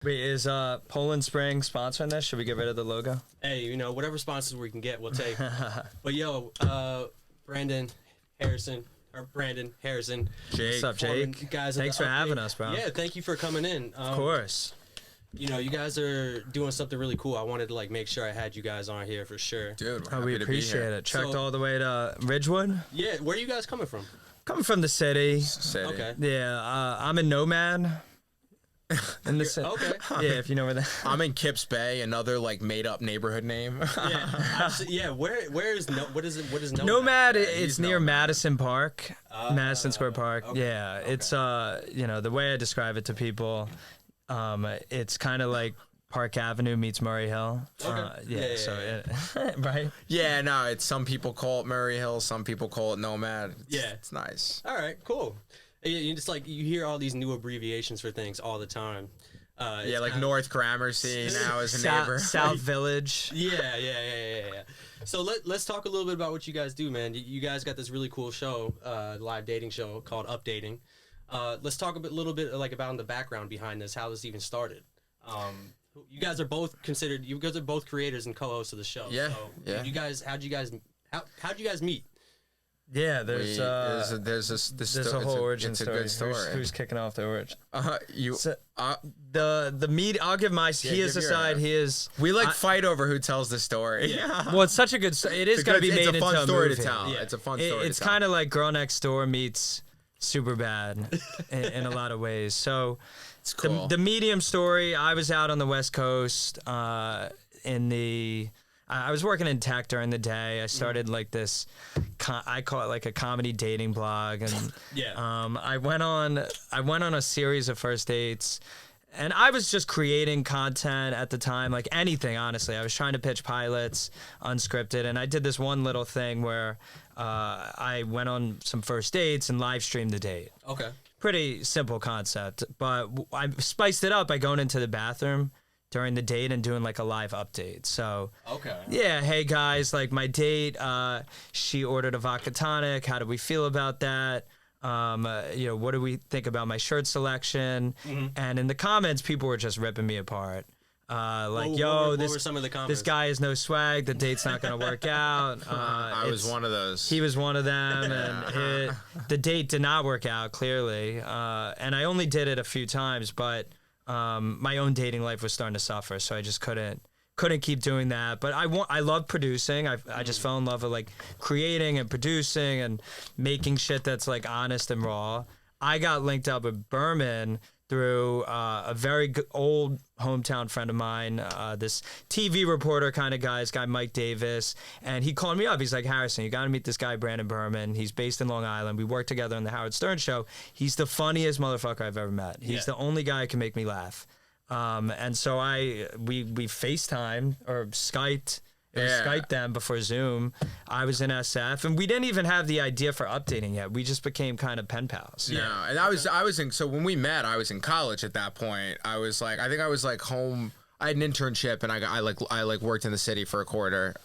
Wait, is Poland Spring sponsoring this? Should we get rid of the logo? Hey, you know, whatever sponsors we can get, we'll take. But yo, Brandon Harrison. Jake. What's up, Jake? You guys, thanks for having us, bro. Yeah, thank you for coming in. Of course. You know, you guys are doing something really cool. I wanted to like make sure I had you guys on here for sure. Dude, we appreciate it. Trekked all the way to Ridgewood. Yeah, where are you guys coming from? Coming from the city. Okay. Yeah, I'm in Nomad. In the city. Okay. Yeah, if you know where that. I'm in Kips Bay, another like made up neighborhood name. Yeah. Where is what is Nomad? Nomad, it's near Madison Park, Madison Square Park. Okay. Yeah, it's you know, the way I describe it to people, it's kind of like Park Avenue meets Murray Hill. Okay. Right? Yeah, no, it's some people call it Murray Hill, some people call it Nomad. Yeah. It's nice. All right, cool. You just like you hear all these new abbreviations for things all the time. Yeah, like North Gramercy now as a neighbor. South Village. Yeah. So let's talk a little bit about what you guys do, man. You guys got this really cool show, live dating show called Updating. Let's talk a little bit like about the background behind this, how this even started. You guys are both creators and co-hosts of the show. Yeah, so yeah. how'd you guys meet? Yeah, there's a whole origin it's a story. good story. Who's kicking off the origin? The media. I'll give my. He is a side. He is. We fight over who tells the story. Yeah. Well, it's such a good. It is going to be made into a fun story movie. to tell. Yeah. It's a fun story. It's kind of like Girl Next Door meets Superbad in a lot of ways. So it's cool. The medium story. I was out on the West Coast I was working in tech during the day. I started like this, I call it like a comedy dating blog, and I went on a series of first dates, and I was just creating content at the time, like anything. Honestly, I was trying to pitch pilots, unscripted, and I did this one little thing where I went on some first dates and live streamed the date. Okay. Pretty simple concept, but I spiced it up by going into the bathroom during the date and doing like a live update. So yeah, hey guys, like my date, she ordered a vodka tonic. How do we feel about that? You know, what do we think about my shirt selection? And in the comments, people were just ripping me apart. What were some of the comments? This guy has no swag. The date's not going to work out. I was one of those. He was one of them, and the date did not work out clearly. And I only did it a few times, but my own dating life was starting to suffer, so I just couldn't keep doing that. But I love producing. I just fell in love with like creating and producing and making shit that's like honest and raw. I got linked up with Berman through a very old hometown friend of mine, this TV reporter kind of guy, this guy Mike Davis, and he called me up. He's like, Harrison, you got to meet this guy Brandon Berman. He's based in Long Island. We worked together on the Howard Stern show. He's the funniest motherfucker I've ever met. He's the only guy who can make me laugh. And so we FaceTimed or Skyped. It was Skype then before Zoom. I was in SF, and we didn't even have the idea for updating yet. We just became kind of pen pals. Yeah, and I was in. So when we met, I was in college at that point. I was like home. I had an internship, and I worked in the city for a quarter.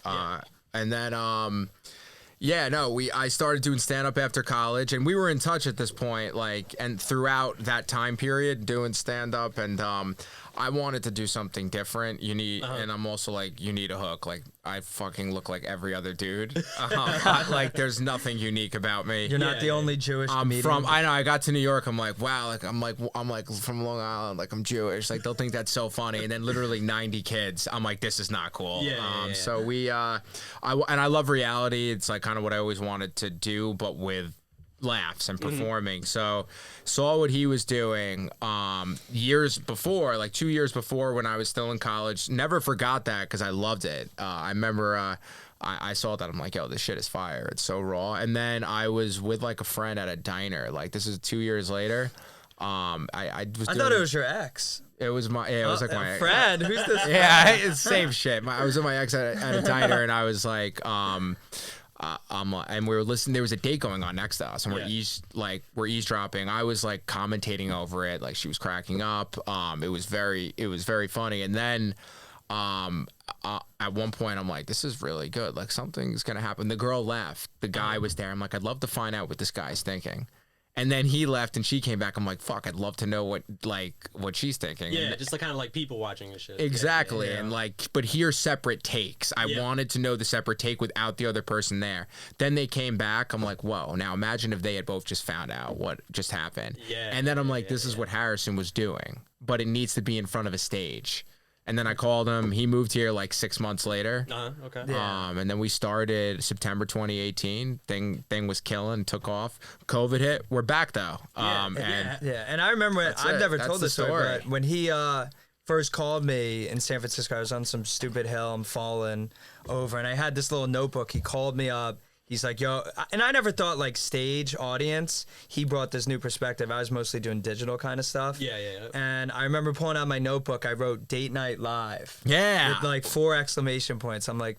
And then I started doing stand up after college, and we were in touch at this point. And throughout that time period, doing stand up, and I wanted to do something different. And I'm also like, you need a hook. Like, I fucking look like every other dude. There's nothing unique about me. You're not the only Jewish comedian. I know. I got to New York. I'm like, wow. I'm like from Long Island. Like, I'm Jewish. Like, they'll think that's so funny. And then literally 90 kids. I'm like, this is not cool. So we, I love reality. It's like kind of what I always wanted to do, but with laughs and performing. So saw what he was doing years before, like 2 years before when I was still in college. Never forgot that because I loved it. I remember I saw that. I'm like, yo, this shit is fire. It's so raw. And then I was with like a friend at a diner. Like, this is 2 years later. I thought it was your ex. It was my it was like my Fred. Who's this? Yeah, it's same shit. I was with my ex at a diner, and I was like, and we were listening. There was a date going on next to us, and we're eavesdropping. I was like commentating over it, like she was cracking up. It was very funny. And then at one point, I'm like, this is really good. Like, something's gonna happen. The girl left. The guy was there. I'm like, I'd love to find out what this guy's thinking. And then he left and she came back. I'm like, fuck, I'd love to know what she's thinking. Yeah, and just like kind of like people watching and shit. Exactly. Yeah. And like, but here's separate takes. I wanted to know the separate take without the other person there. Then they came back. I'm like, whoa, now imagine if they had both just found out what just happened. Yeah. And then I'm like, this is what Harrison was doing, but it needs to be in front of a stage. And then I called him. He moved here like 6 months later. Okay. Yeah. And then we started September 2018. Thing was killing, took off. COVID hit. We're back though. And I remember I've never told this story, but when he first called me in San Francisco, I was on some stupid hill. I'm falling over, and I had this little notebook. He called me up. He's like, yo, and I never thought like stage audience. He brought this new perspective. I was mostly doing digital kind of stuff. Yeah. And I remember pulling out my notebook. I wrote Date Night Live. Yeah. With like 4 exclamation points. I'm like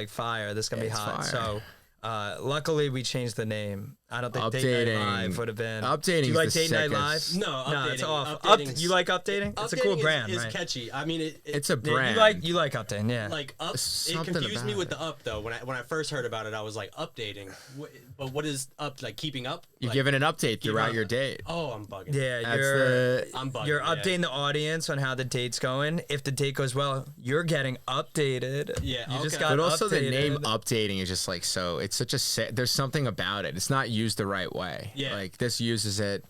fire. This is gonna be hot. Fire. So luckily we changed the name. I don't think Date Night Live would have been. Updating. Do you like Date Night Live? No, it's off. You like updating? It's a Updating cool brand, is right? catchy. I mean, it's a brand. You like updating, yeah. Like up. It Something confused me about with the up though. When I first heard about it, I was like updating. But what is up? Like keeping up? You're like, giving an update throughout your date. Oh, I'm bugging. Yeah, I'm bugging. you're updating the audience on how the date's going. If the date goes well, you're getting updated. Yeah, you just okay. got But also the updated. name updating is just like so. It's such a there's something about it. It's not used the right way. Yeah. Like this uses it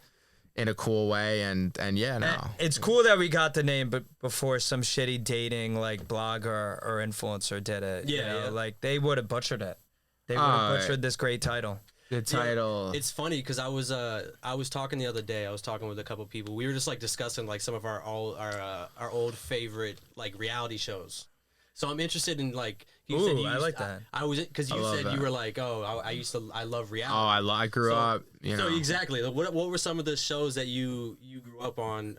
in a cool way, and yeah, no. It's cool that we got the name, but before some shitty dating like blogger or influencer did it. Yeah. Like they would have butchered it. They would have butchered this great title. The title. It's funny because I was talking the other day. I was talking with a couple people. We were just like discussing like some of our old favorite like reality shows. So I'm interested in like. I like that. I was because you said that. you were like, oh, I love reality. I grew up. You know. So exactly. What were some of the shows that you grew up on?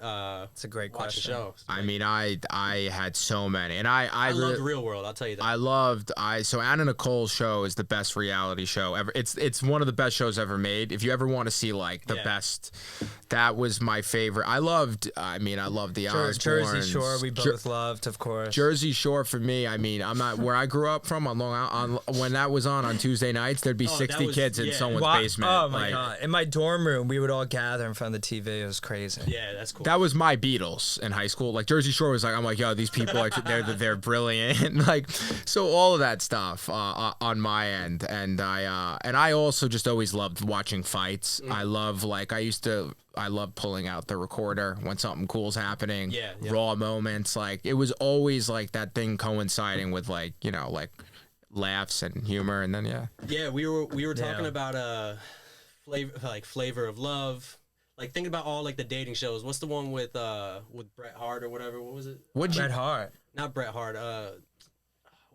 It's a great question. Shows. I mean, I had so many, and I loved Real World. I'll tell you that. I loved so Anna Nicole's show is the best reality show ever. It's one of the best shows ever made. If you ever want to see like the best, that was my favorite. I loved the Osbournes. Jersey Shore we both loved, of course. Jersey Shore for me. I mean, I'm not where I grew up from on Long Island. When that was on Tuesday nights, there'd be 60 kids in someone's basement. Oh my god! In my dorm room, we would all gather in front of the TV. It was crazy. Yeah, that's cool. That was my Beatles in high school. Like Jersey Shore was like, I'm like, yo, these people are they're brilliant. Like, so all of that stuff on my end, and I also just always loved watching fights. I love pulling out the recorder when something cool's happening. Yeah. Raw moments. Like it was always like that thing coinciding with like, you know, like laughs and humor, and then Yeah, we were talking about Flavor of Love. Like thinking about all like the dating shows. What's the one with Bret Hart or whatever? What was it? Bret Hart. Not Bret Hart.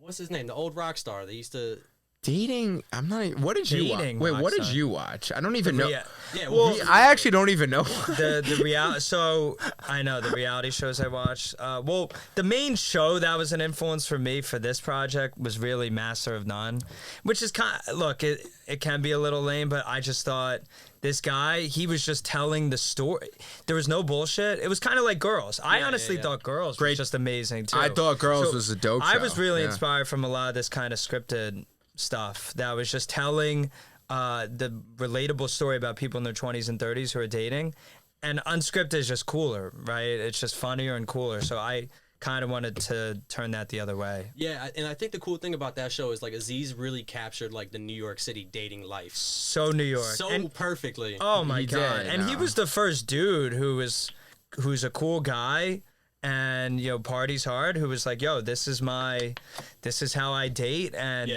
What's his name? The old rock star. They used to. Dating? I'm not. What did you watch? Wait, what did you watch? I don't even know. I actually don't even know. The reality. So I know the reality shows I watched. Well, the main show that was an influence for me for this project was really Master of None, which is kind of, look, it can be a little lame, but I just thought this guy, he was just telling the story. There was no bullshit. It was kind of like Girls. I honestly thought Girls was just amazing too. I thought Girls was a dope show. I was really inspired from a lot of this kind of scripted stuff that was just telling the relatable story about people in their 20s and 30s who are dating, and unscripted is just cooler, right? It's just funnier and cooler. So I kind of wanted to turn that the other way. Yeah, and I think the cool thing about that show is like Aziz really captured like the New York City dating life so New York so perfectly. Oh my god! He was the first dude who's a cool guy. And parties hard, who was like, yo, this is how I date, and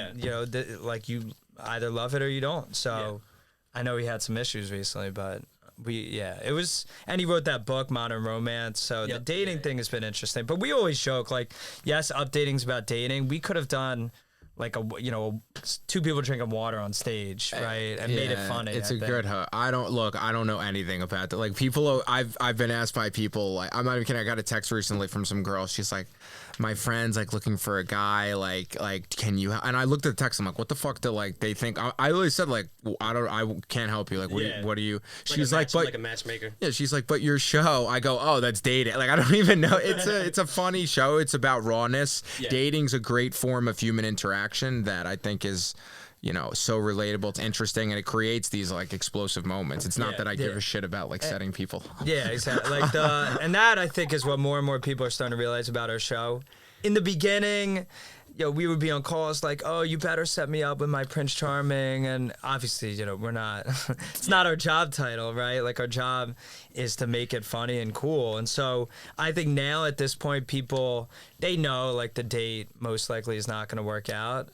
like you either love it or you don't. So I know he had some issues recently, but it was, and he wrote that book Modern Romance, so the dating thing has been interesting. But we always joke like, yes, updating's about dating. We could have done like two people drinking water on stage, right, and made it funny. It's a good hook. I don't know anything about that. Like people, I've been asked by people. Like I'm not even kidding. I got a text recently from some girl. She's like, my friend's like looking for a guy. Like can you? And I looked at the text. I'm like, what the fuck do like they think? I really said like, I can't help you. Like what do you? She's like, but like a matchmaker. Yeah, she's like, but your show. I go, oh, that's dating. Like I don't even know. It's a funny show. It's about rawness. Yeah. Dating's a great form of human interaction that I think is so relatable. It's interesting, and it creates these like explosive moments. It's not that I give a shit about like setting people. Yeah, exactly. Like and that I think is what more and more people are starting to realize about our show. In the beginning, we would be on calls like, oh, you better set me up with my Prince Charming. And obviously, we're not, it's not our job title, right? Like our job is to make it funny and cool. And so I think now at this point, people, they know like the date most likely is not going to work out.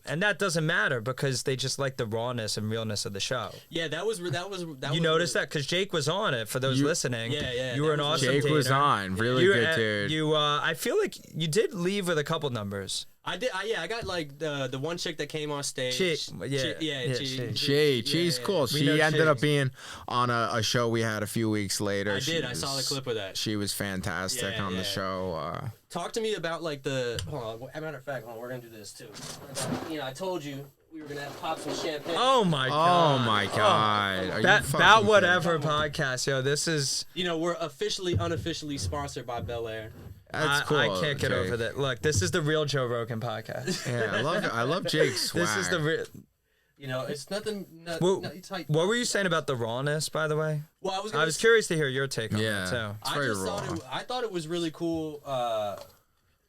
And that doesn't matter because they just like the rawness and realness of the show. Yeah, that was You noticed that? Because Jake was on it for those listening. Yeah. You were an awesome Jake dater. was on. Really good dude. I feel like you did leave with a couple numbers. I did. I got like the one chick that came on stage. She's cool. She ended up being on a show we had a few weeks later. I saw the clip of that. She was fantastic on the show. Talk to me about like hold on. As a matter of fact, we're gonna do this too. I told you we were gonna have pop some champagne. Oh my god. Oh my god. About whatever podcast, this is. We're unofficially sponsored by Bel Air. That's cool. I can't get over that. Look, this is the real Joe Rogan podcast. Yeah, I love Jake's swag. This is the real. It's nothing. What were you saying about the rawness, by the way? Well, I was curious to hear your take on that too. I thought it was really cool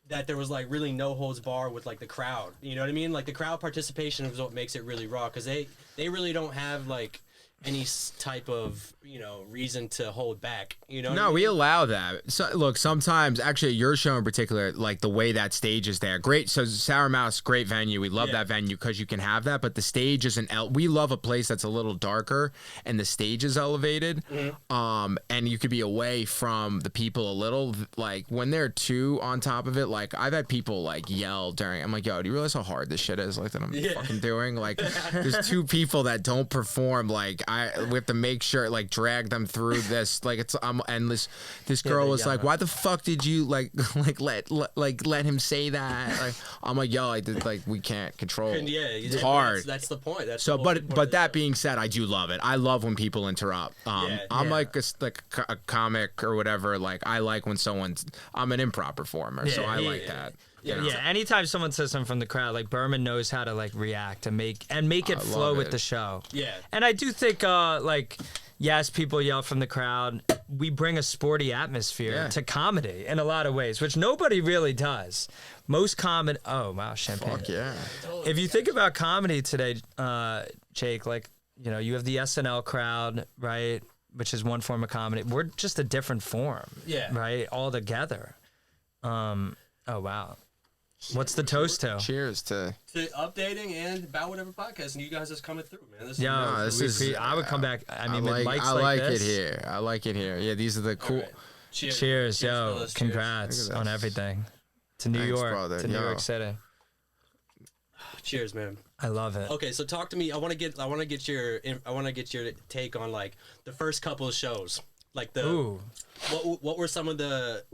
that there was like really no holds bar with like the crowd. You know what I mean? Like the crowd participation is what makes it really raw because they really don't have like any type of reason to hold back. We allow that. So look, sometimes actually your show in particular, like the way that stage is there, great. So Sour Mouse, great venue. We love that venue because you can have that, but the stage is we love a place that's a little darker and the stage is elevated. And you could be away from the people a little. Like when there are two on top of it, like I've had people like yell during. I'm like, yo, do you realize how hard this shit is? Like that I'm fucking doing. Like there's two people that don't perform. Like we have to make sure like drag them through this. Like it's and this girl was like, why the fuck did you let him say that? Like I'm like, yo, we can't control. It's hard. That's the point. That's but that being said, I do love it. I love when people interrupt. I'm like a comic or whatever. Like I like when I'm an improv performer, so I like that. Anytime someone says something from the crowd, like Berman knows how to like react and make it flow with the show. Yeah. And I do think yes, people yell from the crowd. We bring a sporty atmosphere to comedy in a lot of ways, which nobody really does. Most comedy. Oh wow, champagne. Fuck yeah. If you think about comedy today, Jake, like you have the SNL crowd, right, which is one form of comedy. We're just a different form. Yeah. Right, all together. Oh wow. What's the toast to? Cheers to updating and about whatever podcast, and you guys just coming through, man. I would come back. I mean, with mics I like this. it here. I like it here. Yeah, these are the cool. Right. Cheers, yo! Fellas, congrats on everything. To New York, brother. to New York City. Cheers, man. I love it. Okay, so talk to me. I want to get your take on like the first couple of shows. Like what were some of the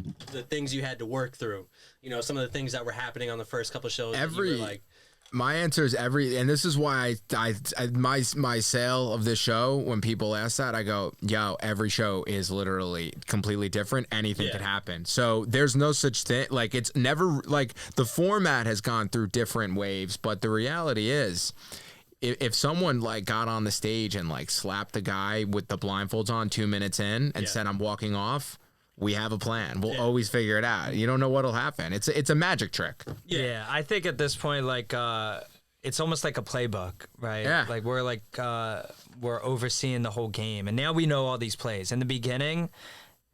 things you had to work through? Some of the things that were happening on the first couple of shows. My answer is and this is why my sale of this show, when people ask that, I go, yo, every show is literally completely different. Anything could happen. So there's no such thing. Like it's never like the format has gone through different waves, but the reality is, if someone like got on the stage and like slapped the guy with the blindfolds on 2 minutes in and said, I'm walking off, we have a plan. We'll always figure it out. You don't know what'll happen. It's a magic trick. Yeah, I think at this point, like, it's almost like a playbook, right? Yeah. Like we're overseeing the whole game, and now we know all these plays. In the beginning,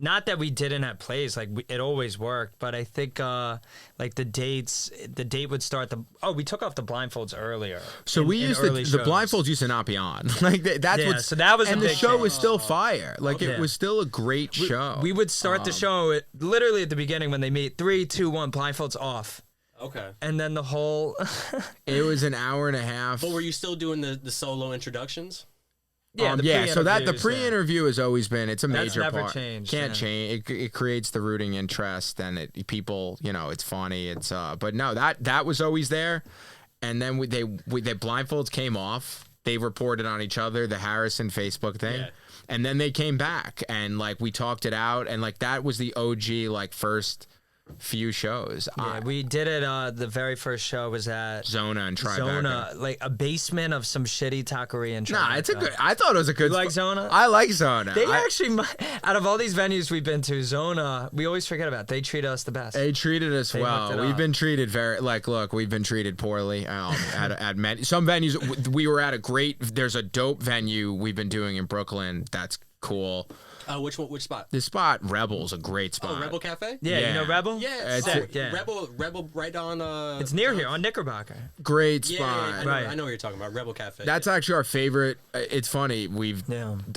not that we didn't have plays, like it always worked, but I think like the date would start we took off the blindfolds earlier. So we used the blindfolds used to not be on. Like that's so that was and a the big show thing. was still fire. Like it was still a great show. We would start the show literally at the beginning when they meet 3, 2, 1, blindfolds off. Okay. And then the whole it was an hour and a half. But were you still doing the solo introductions? Yeah, so that the pre-interview has always been, it's a major never part. Changed, Can't change. It creates the rooting interest, and people, it's funny. It's but no, that was always there. And then the blindfolds came off. They reported on each other, the Harrison Facebook thing. Yeah. And then they came back and like we talked it out, and like that was the OG like first few shows. Yeah, we did it. The very first show was at Zona and Tribeca. Zona, like a basement of some shitty taqueria in Tribeca. Nah, it's a good. I thought it was a good. You like Zona? I like Zona. They actually, out of all these venues we've been to, Zona, we always forget about. They treat us the best. They treated us well. We've been treated look, we've been treated poorly at some venues. We were at a great. There's a dope venue we've been doing in Brooklyn. That's cool. Which one? Which spot? This spot, Rebel's a great spot. Oh, Rebel Cafe? Yeah, you know Rebel? Yeah, yeah. Rebel right on... it's near here, on Knickerbocker. Great spot. Yeah, I know what you're talking about, Rebel Cafe. That's actually our favorite. It's funny,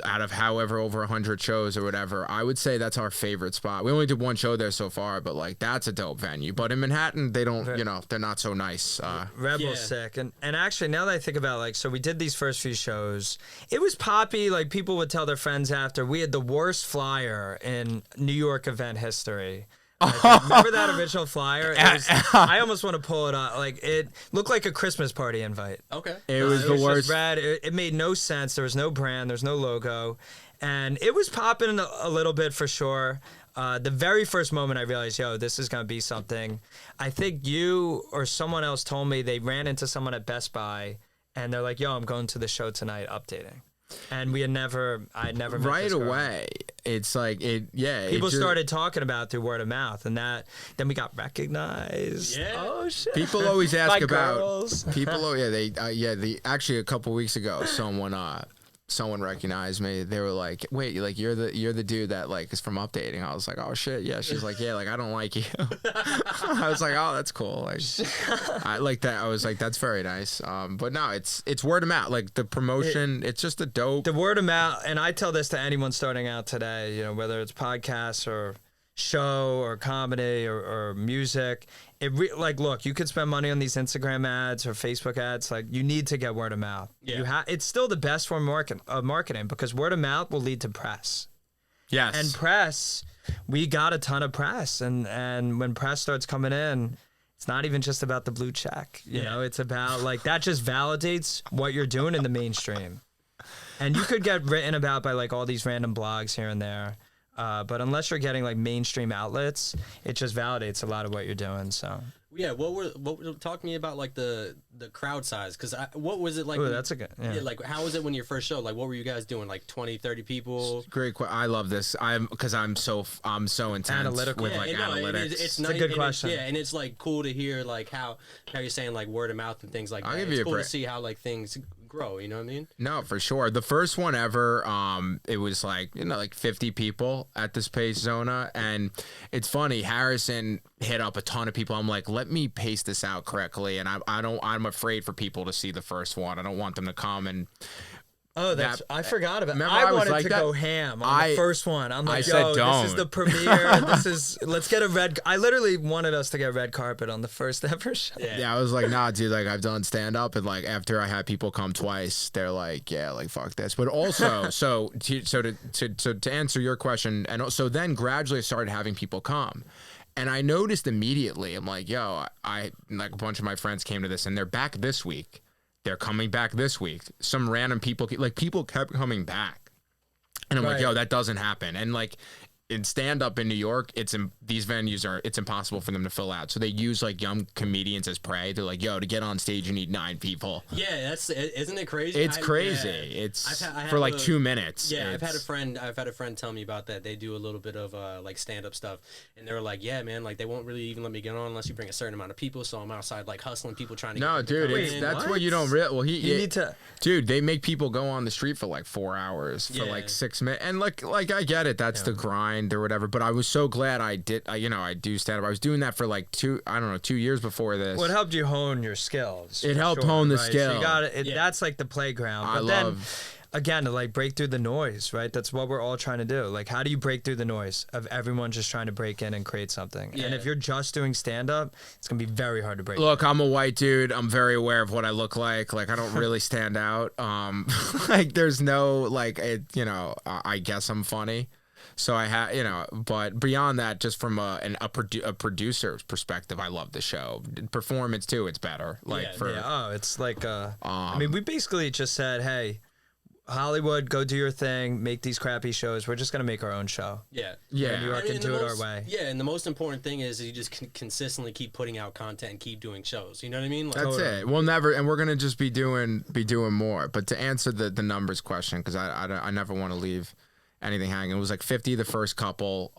out of however over 100 shows or whatever, I would say that's our favorite spot. We only did one show there so far, but like that's a dope venue. But in Manhattan, they don't, they're not so nice. Rebel's sick. And actually, now that I think about so we did these first few shows, it was poppy. Like people would tell their friends after. We had the worst flyer in New York event history. Remember that original flyer? I almost want to pull it up. Like it looked like a Christmas party invite. Okay. It was the worst. Just red. It made no sense. There was no brand. There's no logo, and it was popping a little bit for sure. The very first moment I realized, this is gonna be something. I think you or someone else told me they ran into someone at Best Buy, and they're like, I'm going to the show tonight, updating. And I had never met right this girl. away. It's like people started talking about it through word of mouth, and then we got recognized. Yeah. Oh shit. People always ask about girls. People. Oh yeah, actually a couple weeks ago, someone recognized me. They were like, "Wait, you're the dude that is from updating." I was like, "Oh shit, yeah." She's like, "Yeah, I don't like you." I was like, "Oh, that's cool." I like that. I was like, "That's very nice." But no, it's word of mouth. Like the promotion, it's just a dope. The word of mouth, and I tell this to anyone starting out today. Whether it's podcasts or show or comedy or music. Look, you could spend money on these Instagram ads or Facebook ads. You need to get word of mouth. Yeah. It's still the best form of marketing because word of mouth will lead to press. Yes. And press, we got a ton of press, and when press starts coming in, it's not even just about the blue check. You know, it's about that just validates what you're doing in the mainstream. And you could get written about by all these random blogs here and there. But unless you're getting mainstream outlets, it just validates a lot of what you're doing. So yeah, talk to me about the crowd size, because what was it like? Ooh, that's a good how was it when your first show? What were you guys doing? 20, 30 people? Great question. I love this. Because I'm so intense analytical with analytics. It's a good question. And it's cool to hear how you're saying word of mouth and things like that. It's cool to see how things grow, you know what I mean? No, for sure. The first one ever, it was 50 people at the Space Zona, and it's funny. Harrison hit up a ton of people. I'm like, let me pace this out correctly, and I'm afraid for people to see the first one. I don't want them to come and. Oh, I forgot about. I wanted to go ham on the first one. I'm like, this is the premiere. Let's get a red. I literally wanted us to get red carpet on the first ever show. Yeah, I was like, nah, dude. I've done stand up, and after I had people come twice, they're like, yeah, fuck this. But also, to answer your question, and so then gradually I started having people come. And I noticed immediately, I'm like, a bunch of my friends came to this, and they're back this week. They're coming back this week. Some random people, people kept coming back. And I'm like, that doesn't happen. And in stand-up in New York, these venues it's impossible for them to fill out. So they use young comedians as prey. They're like, to get on stage, you need 9 people. Yeah, isn't it crazy? It's crazy. Yeah. It's for 2 minutes. Yeah, I've had a friend tell me about that. They do a little bit of stand-up stuff, and they're like, yeah, man, they won't really even let me get on unless you bring a certain amount of people. So I'm outside hustling people trying to. No, dude, that's what you don't realize. Well, you need to. Dude, they make people go on the street for 4 hours for 6 minutes, and I get it. That's the grind or whatever, but I was so glad I do stand up. I was doing that for 2 years before this. Well, it helped you hone your skills. It helped hone the skill. So you got it. That's the playground. But then again, to break through the noise, right? That's what we're all trying to do. How do you break through the noise of everyone just trying to break in and create something? Yeah. And if you're just doing stand up, it's gonna be very hard to break. Look, I'm a white dude. I'm very aware of what I look like. I don't really stand out. There's no I guess I'm funny. So I have, but beyond that, just from a producer's perspective, I love the show. Performance too, it's better. It's I mean, we basically just said, hey, Hollywood, go do your thing, make these crappy shows. We're just gonna make our own show. Yeah. Yeah. New York and do it our way. Yeah, and the most important thing is you just consistently keep putting out content and keep doing shows. You know what I mean? Like, That's it. We'll never, and we're gonna just be doing more. But to answer the numbers question, because I never want to leave anything hanging. It was like 50 the first couple,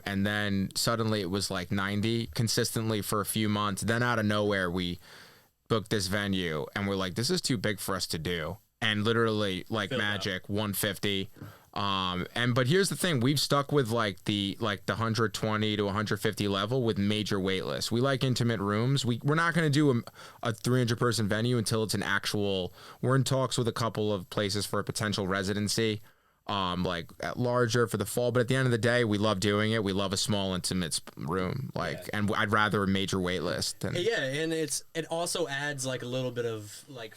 and then suddenly it was like 90 consistently for a few months. Then out of nowhere we booked this venue, and we're like, this is too big for us to do. And literally, like magic, 150. But here's the thing: we've stuck with like the 120 to 150 level with major wait lists. We like intimate rooms. We're not going to do a 300 person venue until it's an actual. We're in talks with a couple of places for a potential residency, like larger for the fall. But at the end of the day, we love doing it. We love a small intimate room, and I'd rather a major wait list. And it also adds like a little bit of like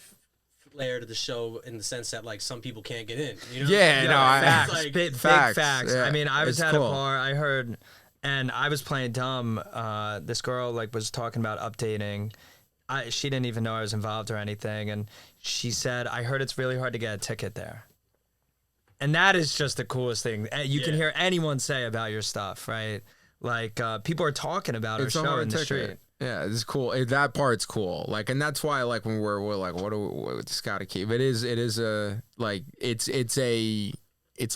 flair to the show in the sense that like some people can't get in. You know? Facts, like, big facts. Yeah, I mean, I was at cool. a bar. I heard, and I was playing dumb. This girl like was talking about updating. She didn't even know I was involved or anything, and she said, "I heard it's really hard to get a ticket there." And that is just the coolest thing. You can hear anyone say about your stuff, right? Like people are talking about our show in the street. Yeah, it's cool. That part's cool. Like, and that's why, like, when we're like, what do we just gotta keep? It is a like it's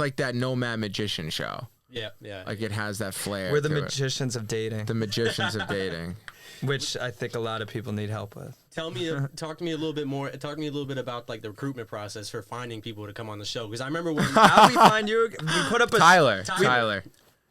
like that Nomad Magician show. Yeah. Like it has that flair. We're the magicians of dating. The magicians of dating. Which I think a lot of people need help with. Talk to me a little bit more. Talk to me a little bit about like the recruitment process for finding people to come on the show. Because I remember when how we find you. We put up a Tyler.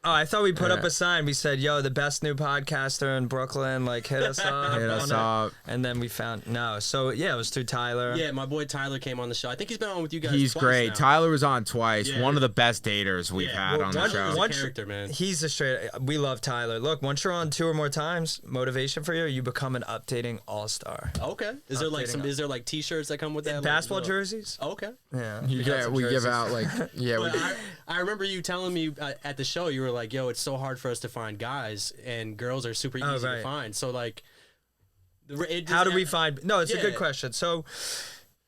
Oh, I thought we put up a sign. We said, "Yo, the best new podcaster in Brooklyn. Like, hit us up." Hit us up. And then we found So yeah, it was through Tyler. Yeah, my boy Tyler came on the show. I think he's been on with you guys. He's twice great. now. Tyler was on twice. Yeah. One of the best daters we've had on the show. He's a character, man. He's a straight. We love Tyler. Look, once you're on 2 or more times, motivation for you, you become an updating all-star. Okay. Is there like T-shirts that come with that? Basketball like, jerseys? Okay. Yeah. We give out like I remember you telling me at the show, you were like, "Yo, it's so hard for us to find guys, and girls are super easy to find." So like, how do we find? No, it's a good question. So,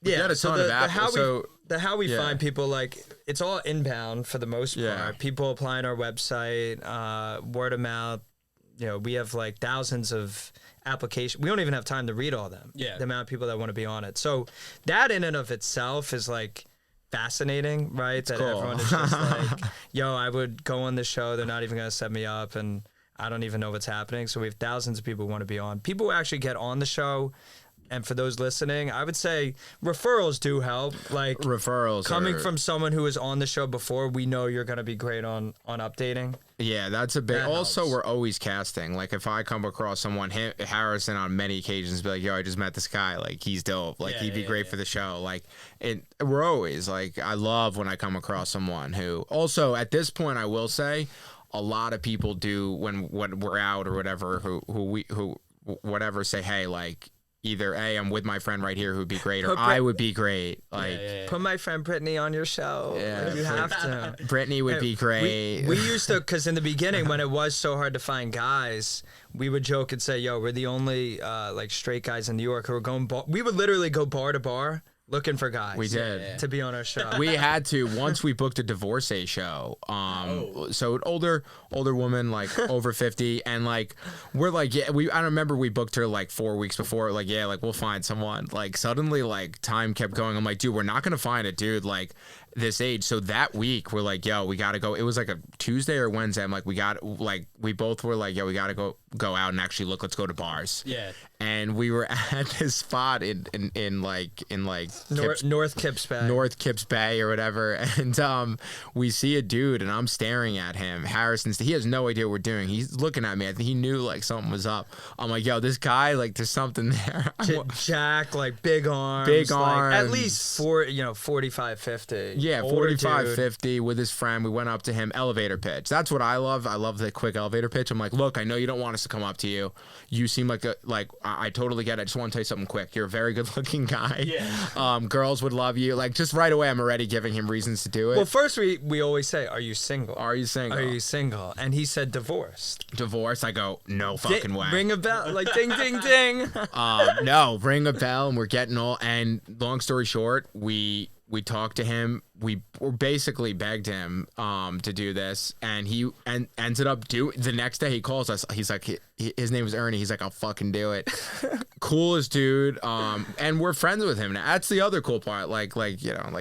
how we find people, like, it's all inbound for the most part. People apply on our website, word of mouth. You know, we have like thousands of applications. We don't even have time to read all of them. Yeah, the amount of people that want to be on it. So that in and of itself is like fascinating, right? It's that cool. Everyone is just like, yo, I would go on this show. They're not even going to set me up, and I don't even know what's happening. So we have thousands of people who want to be on. People who actually get on the show, and for those listening, I would say referrals do help. Like referrals coming from someone who was on the show before, we know you're going to be great on updating. Yeah, that's a big. That also, helps. we're always casting. Like if I come across someone, Harrison on many occasions be like, "Yo, I just met this guy. Like he's dope. Like he'd be great for the show." Like we're always like, I love when I come across someone who. Also, at this point, I will say, a lot of people do when we're out or whatever. Who whatever say, "Hey, like." Either I'm with my friend right here who'd be great, or I would be great. Like put my friend Brittany on your show. Yeah, you have to. Brittany would be great. We used to, because in the beginning when it was so hard to find guys, we would joke and say, "Yo, we're the only like straight guys in New York who are going." We would literally go bar to bar looking for guys. We did to be on our show. We had to once we booked a divorcee show. So an older woman, like over 50, and like we're like, I don't remember, we booked her like 4 weeks before. Like we'll find someone. Like suddenly, like time kept going. I'm like, dude, we're not gonna find a dude like this age. So that week we're like, yo, we gotta go. It was like a Tuesday or Wednesday. I'm like, we both were like, yo, we gotta go out and actually look. Let's go to bars. Yeah. And we were at this spot in North Kips Bay or whatever, and we see a dude, and I'm staring at him. He has no idea what we're doing. He's looking at me. I think he knew like something was up. I'm like, yo, this guy, like, there's something there. Jack, like big arms, like, at least 45, 50. Yeah, 45, 50 with his friend. We went up to him, elevator pitch. That's what I love. I love the quick elevator pitch. I'm like, look, I know you don't want us to come up to you. You seem like I totally get it. I just want to tell you something quick. You're a very good looking guy. Yeah. Girls would love you. Like, just right away, I'm already giving him reasons to do it. Well, first we always say, are you single? Are you single? Are you single? And he said divorced. Divorced? I go, no fucking way. Ring a bell. Like, ding, ding, ding. No, ring a bell, and we're getting all, and long story short, we we talked to him. We basically begged him to do this, and he ended up the next day he calls us. He's like, his name is Ernie. He's like, I'll fucking do it. Coolest dude. And we're friends with him now. That's the other cool part. Like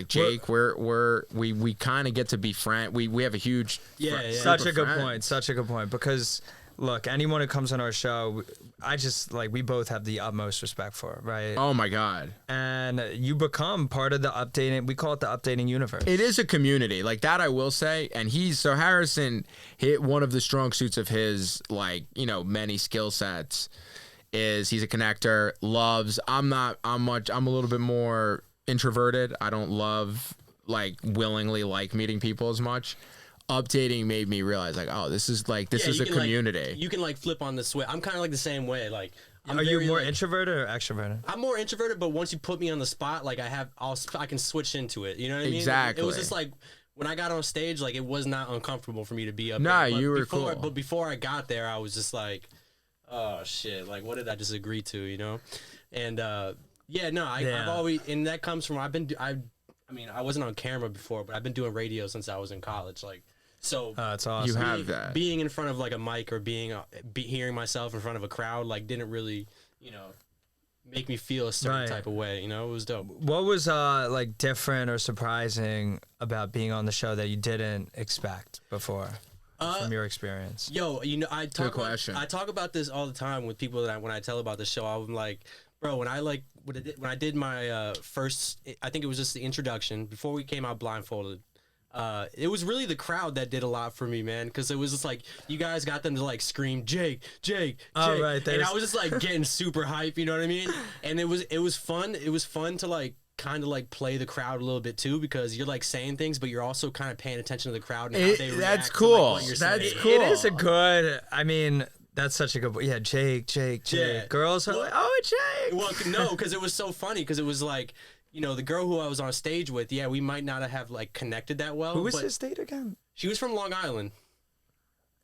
Jake, we kind of get to be friends. We have a huge Such a good point because. Look, anyone who comes on our show, we both have the utmost respect for, right? Oh my God. And you become part of the updating, we call it the updating universe. It is a community, like that I will say. And Harrison hit one of the strong suits of his, many skill sets is he's a connector, I'm a little bit more introverted. I don't willingly meeting people as much. Updating made me realize this is a community. You can flip on the switch. I'm kind of the same way. Are you more introverted or extroverted? I'm more introverted, but once you put me on the spot, I can switch into it. You know what I mean? Exactly. It was just when I got on stage, it was not uncomfortable for me to be up there. You were cool. But before I got there, I was just oh shit, what did I just agree to? You know? And I've always, and that comes from I wasn't on camera before, but I've been doing radio since I was in college. So that's awesome. You have that. Being in front of a mic or hearing myself in front of a crowd didn't really, make me feel a certain type of way. It was dope. What was different or surprising about being on the show that you didn't expect before from your experience? Yo, I talk about this all the time with people when I tell about the show. I'm like, bro, when I did my first, I think it was just the introduction before we came out blindfolded. It was really the crowd that did a lot for me, man, because it was just you guys got them to scream Jake, oh, right, and I was just getting super hype, you know what I mean? And it was fun. It was fun to kind of play the crowd a little bit too, because you're saying things, but you're also kind of paying attention to the crowd and how they react. That's cool. To, That's cool. It is a good. That's such a good. Yeah, Jake. Yeah. Girls are oh, Jake. Well, no, because it was so funny, because it was the girl who I was on stage with, we might not have connected that well. Who was his date again? She was from Long Island.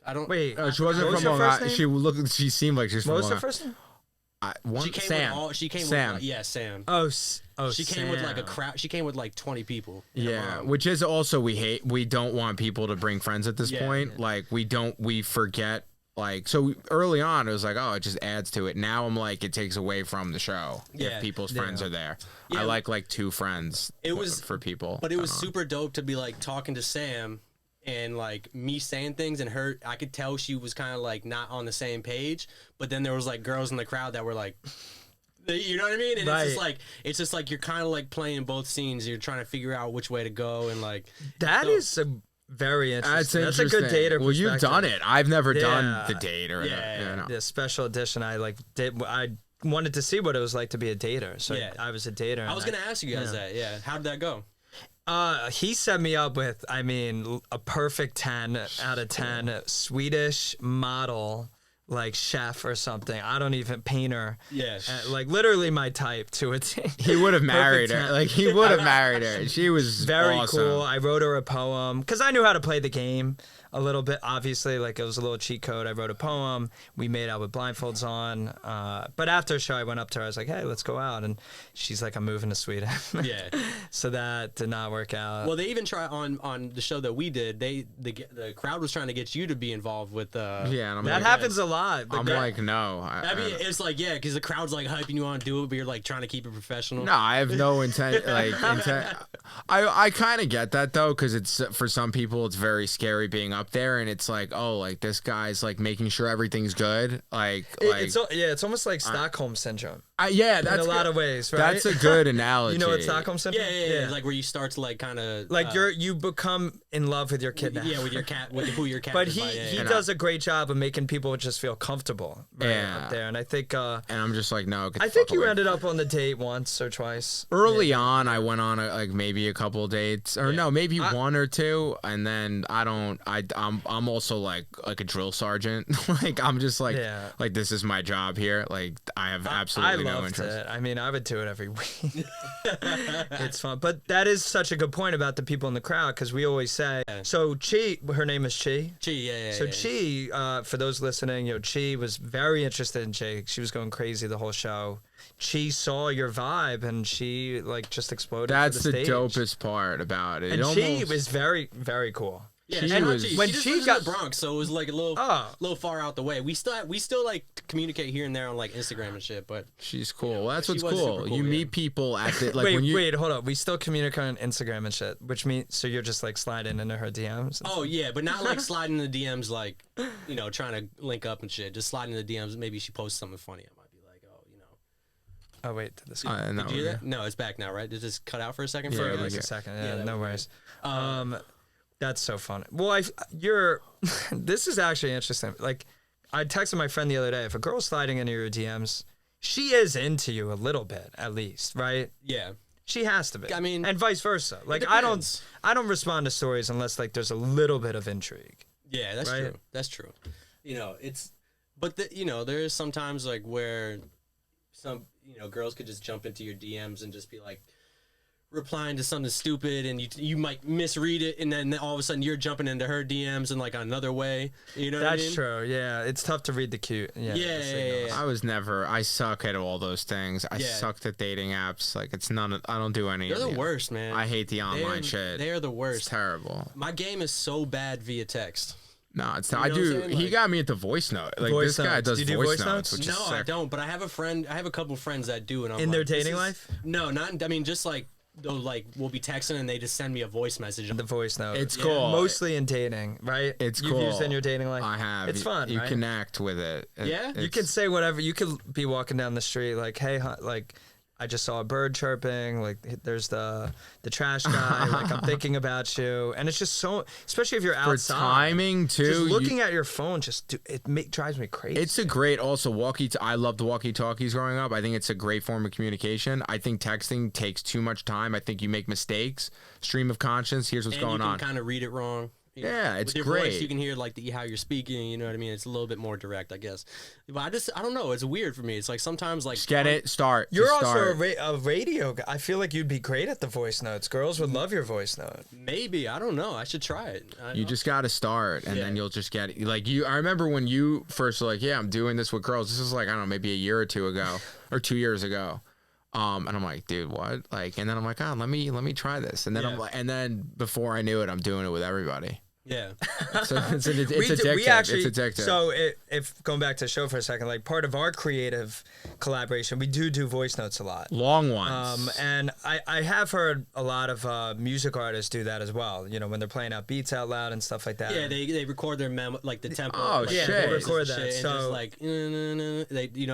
I don't. Wait, she wasn't from Long Island. She seemed like she's from Long Island. What was her first name? She came Sam. Sam. With Sam. Oh, she came with a crowd. She came with 20 people. Yeah, which is also we don't want people to bring friends at this point. Yeah. We forget. So early on, it was it just adds to it. Now I'm it takes away from the show if people's friends are there. Yeah. I like two friends for people. But it was super dope to be talking to Sam and me saying things, and her, I could tell she was kind of not on the same page. But then there was girls in the crowd that were you know what I mean? And right. it's just you're kind of playing both scenes. You're trying to figure out which way to go, and that so, is a very interesting. That's a good dater. Well, you've done it. I've never done the date or the special edition. I did. I wanted to see what it was like to be a dater. So I was a dater. I was gonna ask you guys that. Yeah, how did that go? He set me up with, a perfect 10 out of 10 Swedish model, chef or something. I don't even painter. Yeah. Literally my type to a T. He would have married her. He would have married her. She was very awesome. Cool. I wrote her a poem because I knew how to play the game a little bit. Obviously, it was a little cheat code. I wrote a poem. We made out with blindfolds on. But after the show, I went up to her. I was like, "Hey, let's go out." And she's like, "I'm moving to Sweden." Yeah. So that did not work out. Well, they even try on the show that we did. The crowd was trying to get you to be involved with. Yeah, and that happens a lot. I'm no. It's because the crowd's hyping you on to do it, but you're trying to keep it professional. No, I have no intent. I kind of get that though, because it's for some people it's very scary being up there, and it's this guy's making sure everything's good. It's almost like Stockholm syndrome. That's in a lot of ways, right? That's a good analogy. You know what Stockholm syndrome? Yeah. Where you start to kind of you become in love with your kid now. Yeah, with your cat, with who your cat. But he does a great job of making people just feel comfortable up there, and I think. And I'm just no. I think you ended up on the date once or twice. Early on, I went on maybe a couple dates, or no, maybe one or two, and then I I'm also like a drill sergeant. Like I'm just like this is my job here. Like I have absolutely no interest. It. I mean, I would do it every week. It's fun, but that is such a good point about the people in the crowd because we always say. So Chi, her name is Chi. Chi, yeah. So Chi, for those listening, Chi was very interested in Jake. She was going crazy the whole show. She saw your vibe and she like just exploded. That's the stage. Dopest part about it. And she was very, very cool. Yeah, when she she got in the Bronx, so it was like a little far out the way. We still like communicate here and there on like Instagram and shit, but she's cool. Well, that's what's cool. You meet people at the like wait, hold up. We still communicate on Instagram and shit, which means so you're just like sliding into her DMs. Oh yeah, but not like sliding in the DMs like trying to link up and shit. Just sliding in the DMs. Maybe she posts something funny. I might be like, oh wait, did this? Did you hear that? No, it's back now, right? Did this cut out for a second? Yeah, like a second. Yeah, no worries. That's so funny. Well, this is actually interesting. Like, I texted my friend the other day. If a girl's sliding into your DMs, she is into you a little bit, at least, right? Yeah. She has to be. I mean, and vice versa. Like, I don't respond to stories unless like there's a little bit of intrigue. Yeah, that's true. That's true. But there is sometimes like where some girls could just jump into your DMs and just be like replying to something stupid, and you might misread it, and then all of a sudden you're jumping into her DMs in like another way. You know what I mean? That's true. Yeah, it's tough to read the cute. Yeah. I suck at all those things. I sucked at dating apps. Like I don't do any. They're the worst, man. I hate the online shit. They are the worst. It's terrible. My game is so bad via text. No, it's not. I do. He got me at the voice note. Like voice this guy does voice notes. Which no, is sick. I don't. But I have a couple friends that do, and I'm in their dating life. No, not. I mean, just like. They'll we'll be texting and they just send me a voice message. The voice note. It's cool. Mostly in dating, right? It's You've cool. used it in your dating life. I have. It's fun. You right? connect with it. Yeah. You can say whatever. You could be walking down the street like, hey, like. I just saw a bird chirping. Like, there's the trash guy. Like, I'm thinking about you, and it's just so. Especially if you're outside. For timing too. Just looking at your phone, drives me crazy. It's a great also I loved walkie-talkies growing up. I think it's a great form of communication. I think texting takes too much time. I think you make mistakes. Stream of conscience. Here's what's going on. You can kind of read it wrong. Yeah, it's with your great. Voice, you can hear like how you're speaking. You know what I mean? It's a little bit more direct, I guess. But I don't know. It's weird for me. It's like sometimes like just get it. Start. You're also a radio guy. I feel like you'd be great at the voice notes. Girls would love your voice note. Maybe. I don't know. I should try it. You just got to start, and then you'll just get it. Like I remember when you first were like, "Yeah, I'm doing this with girls." This is like I don't know, maybe a year or two ago, or 2 years ago. And I'm like, dude, what? Like, and then I'm like, oh, let me try this, and then I'm like, and then before I knew it, I'm doing it with everybody. Yeah. So it's addictive. We actually, it's addictive. So if going back to the show for a second, like part of our creative collaboration, we do voice notes a lot. Long ones. And I have heard a lot of music artists do that as well. When they're playing out beats out loud and stuff like that. Yeah, they record their like the tempo. Oh like, shit! They record that. And so just like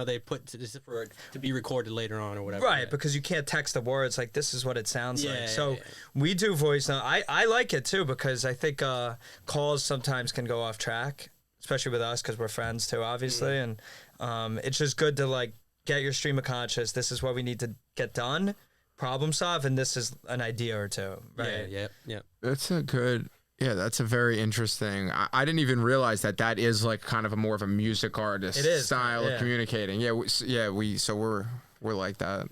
they put for it to be recorded later on or whatever. Right, because you can't text the words like this is what it sounds like. So we do voice note. I like it too because I think calls sometimes can go off track, especially with us because we're friends too, obviously. And it's just good to like get your stream of conscious. This is what we need to get done, problem solve, and this is an idea or two. Right? Yeah. That's that's a very interesting. I didn't even realize that is like kind of a more of a music artist style of communicating. We're like that.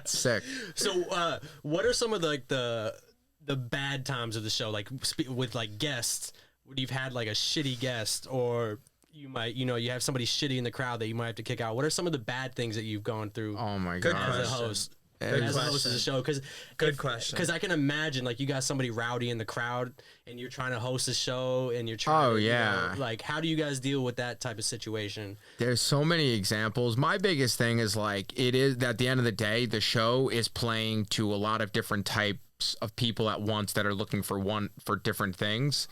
Sick. So what are some of the bad times of the show, like with like guests, when you've had like a shitty guest, or you might you have somebody shitty in the crowd that you might have to kick out? What are some of the bad things that you've gone through? Oh my god, as a host? As a host of the show, good question. Because I can imagine like you got somebody rowdy in the crowd and you're trying to host a show and you're trying. Like how do you guys deal with that type of situation? There's so many examples. My biggest thing is like it is at the end of the day, the show is playing to a lot of different types of people at once that are looking for different things.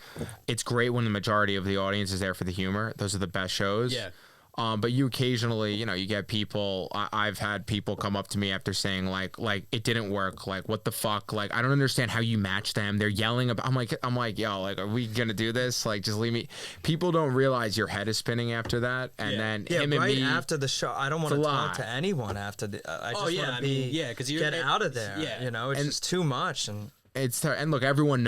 It's great when the majority of the audience is there for the humor. Those are the best shows. Yeah. But you occasionally, you get people. I've had people come up to me after saying like it didn't work. Like what the fuck? Like I don't understand how you match them. They're yelling about. I'm like yo, like are we gonna do this? Like just leave me. People don't realize your head is spinning after that, and then him and me after the show. I don't want to talk to anyone after the. I just want to be. Because you get out of there. Yeah. It's just too much and. and look, everyone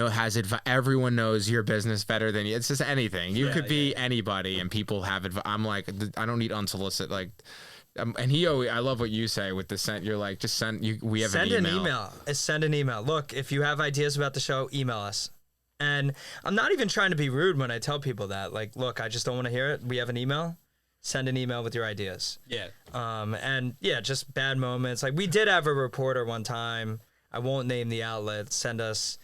everyone knows your business better than you. It's just anything. You could be anybody, and people have advice. I'm like, I don't need unsolicited like. And I love what you say with the sent. You're like, just send you. We have send an email. Send an email. Look, if you have ideas about the show, email us. And I'm not even trying to be rude when I tell people that. Like, look, I just don't want to hear it. We have an email. Send an email with your ideas. Yeah. And yeah, just bad moments. Like we did have a reporter one time. I won't name the outlet. Send us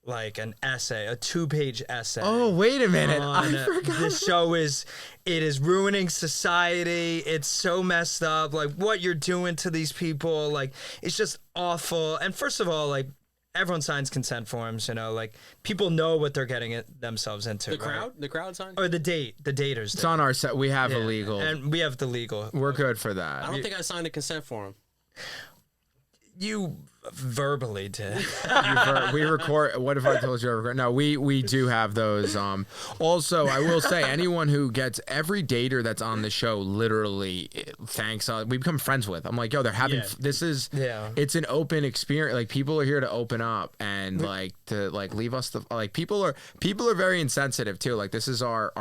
like an essay, a 2-page essay. Oh, wait a minute. I forgot. The show is ruining society. It's so messed up. Like what you're doing to these people. Like it's just awful. And first of all, like everyone signs consent forms, you know, like people know what they're getting themselves into. The crowd signs? Or the daters. It's on our set. We have a legal. And we have the legal. We're good for that. I don't think I signed a consent form. You verbally did. We record. What if I told you I record? No, we do have those. Also, I will say, anyone who gets every dater that's on the show literally thanks us. We become friends with. I'm like, yo, they're having. This is. Yeah. It's an open experience. Like people are here to open up and like to like leave us the like people are very insensitive too. Like this is our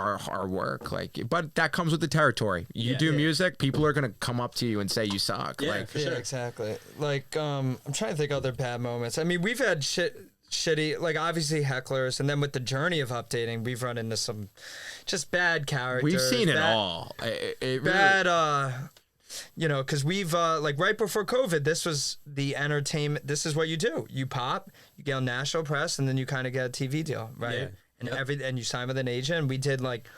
work. Like, but that comes with the territory. You do music, people are gonna come up to you and say you suck. Yeah, like for sure. Exactly. Like I'm trying to think other bad moments. I mean, we've had shitty, like obviously hecklers, and then with the journey of updating, we've run into some just bad characters. We've seen it all. It bad, really... you know, because we've like right before COVID, this was the entertainment. This is what you do. You pop, you get on national press, and then you kind of get a TV deal, right? Yeah. And and you sign with an agent. And we did like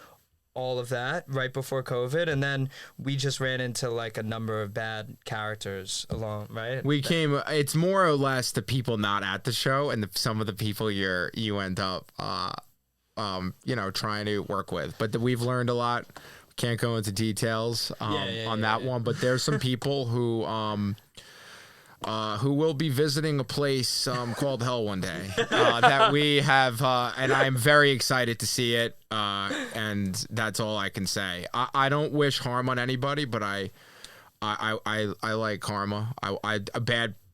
all of that right before COVID, and then we just ran into like a number of bad characters along, right? It's more or less the people not at the show and some of the people you end up you know, trying to work with. But we've learned a lot. Can't go into details on that one, but there's some people who will be visiting a place called Hell one day that we have, and I'm very excited to see it, and that's all I can say. I don't wish harm on anybody, but I like karma.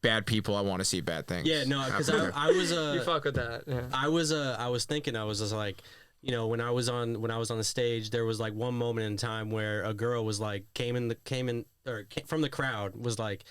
Bad people. I want to see bad things. Yeah, no, because I was you fuck with that. Yeah. I was thinking, I was just like, you know, when I was on the stage, there was like one moment in time where a girl was like came from the crowd, was like,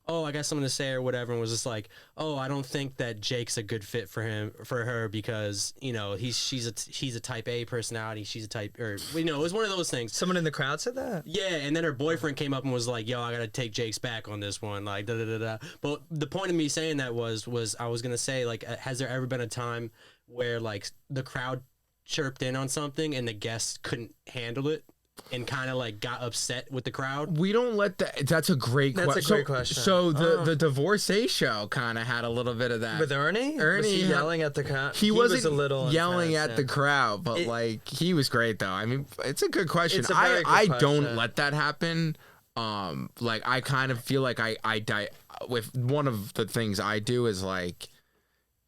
oh, I got something to say or whatever, and was just like, oh, I don't think that Jake's a good fit for her because, you know, she's a type A personality, she's a type, or, you know, it was one of those things. Someone in the crowd said that? Yeah, and then her boyfriend came up and was like, yo, I gotta take Jake's back on this one, like, da-da-da-da. But the point of me saying that was I was gonna say, like, has there ever been a time where, like, the crowd chirped in on something and the guests couldn't handle it and kind of like got upset with the crowd? We don't let that. That's a great question. That's a great question. So the Divorcee show kind of had a little bit of that. With Ernie? Was he yelling at the crowd? He wasn't was a little yelling intense, at the crowd, but like he was great though. I mean, it's a good question. It's a very good I question. don't let that happen. Like I kind of feel like I die with one of the things I do is like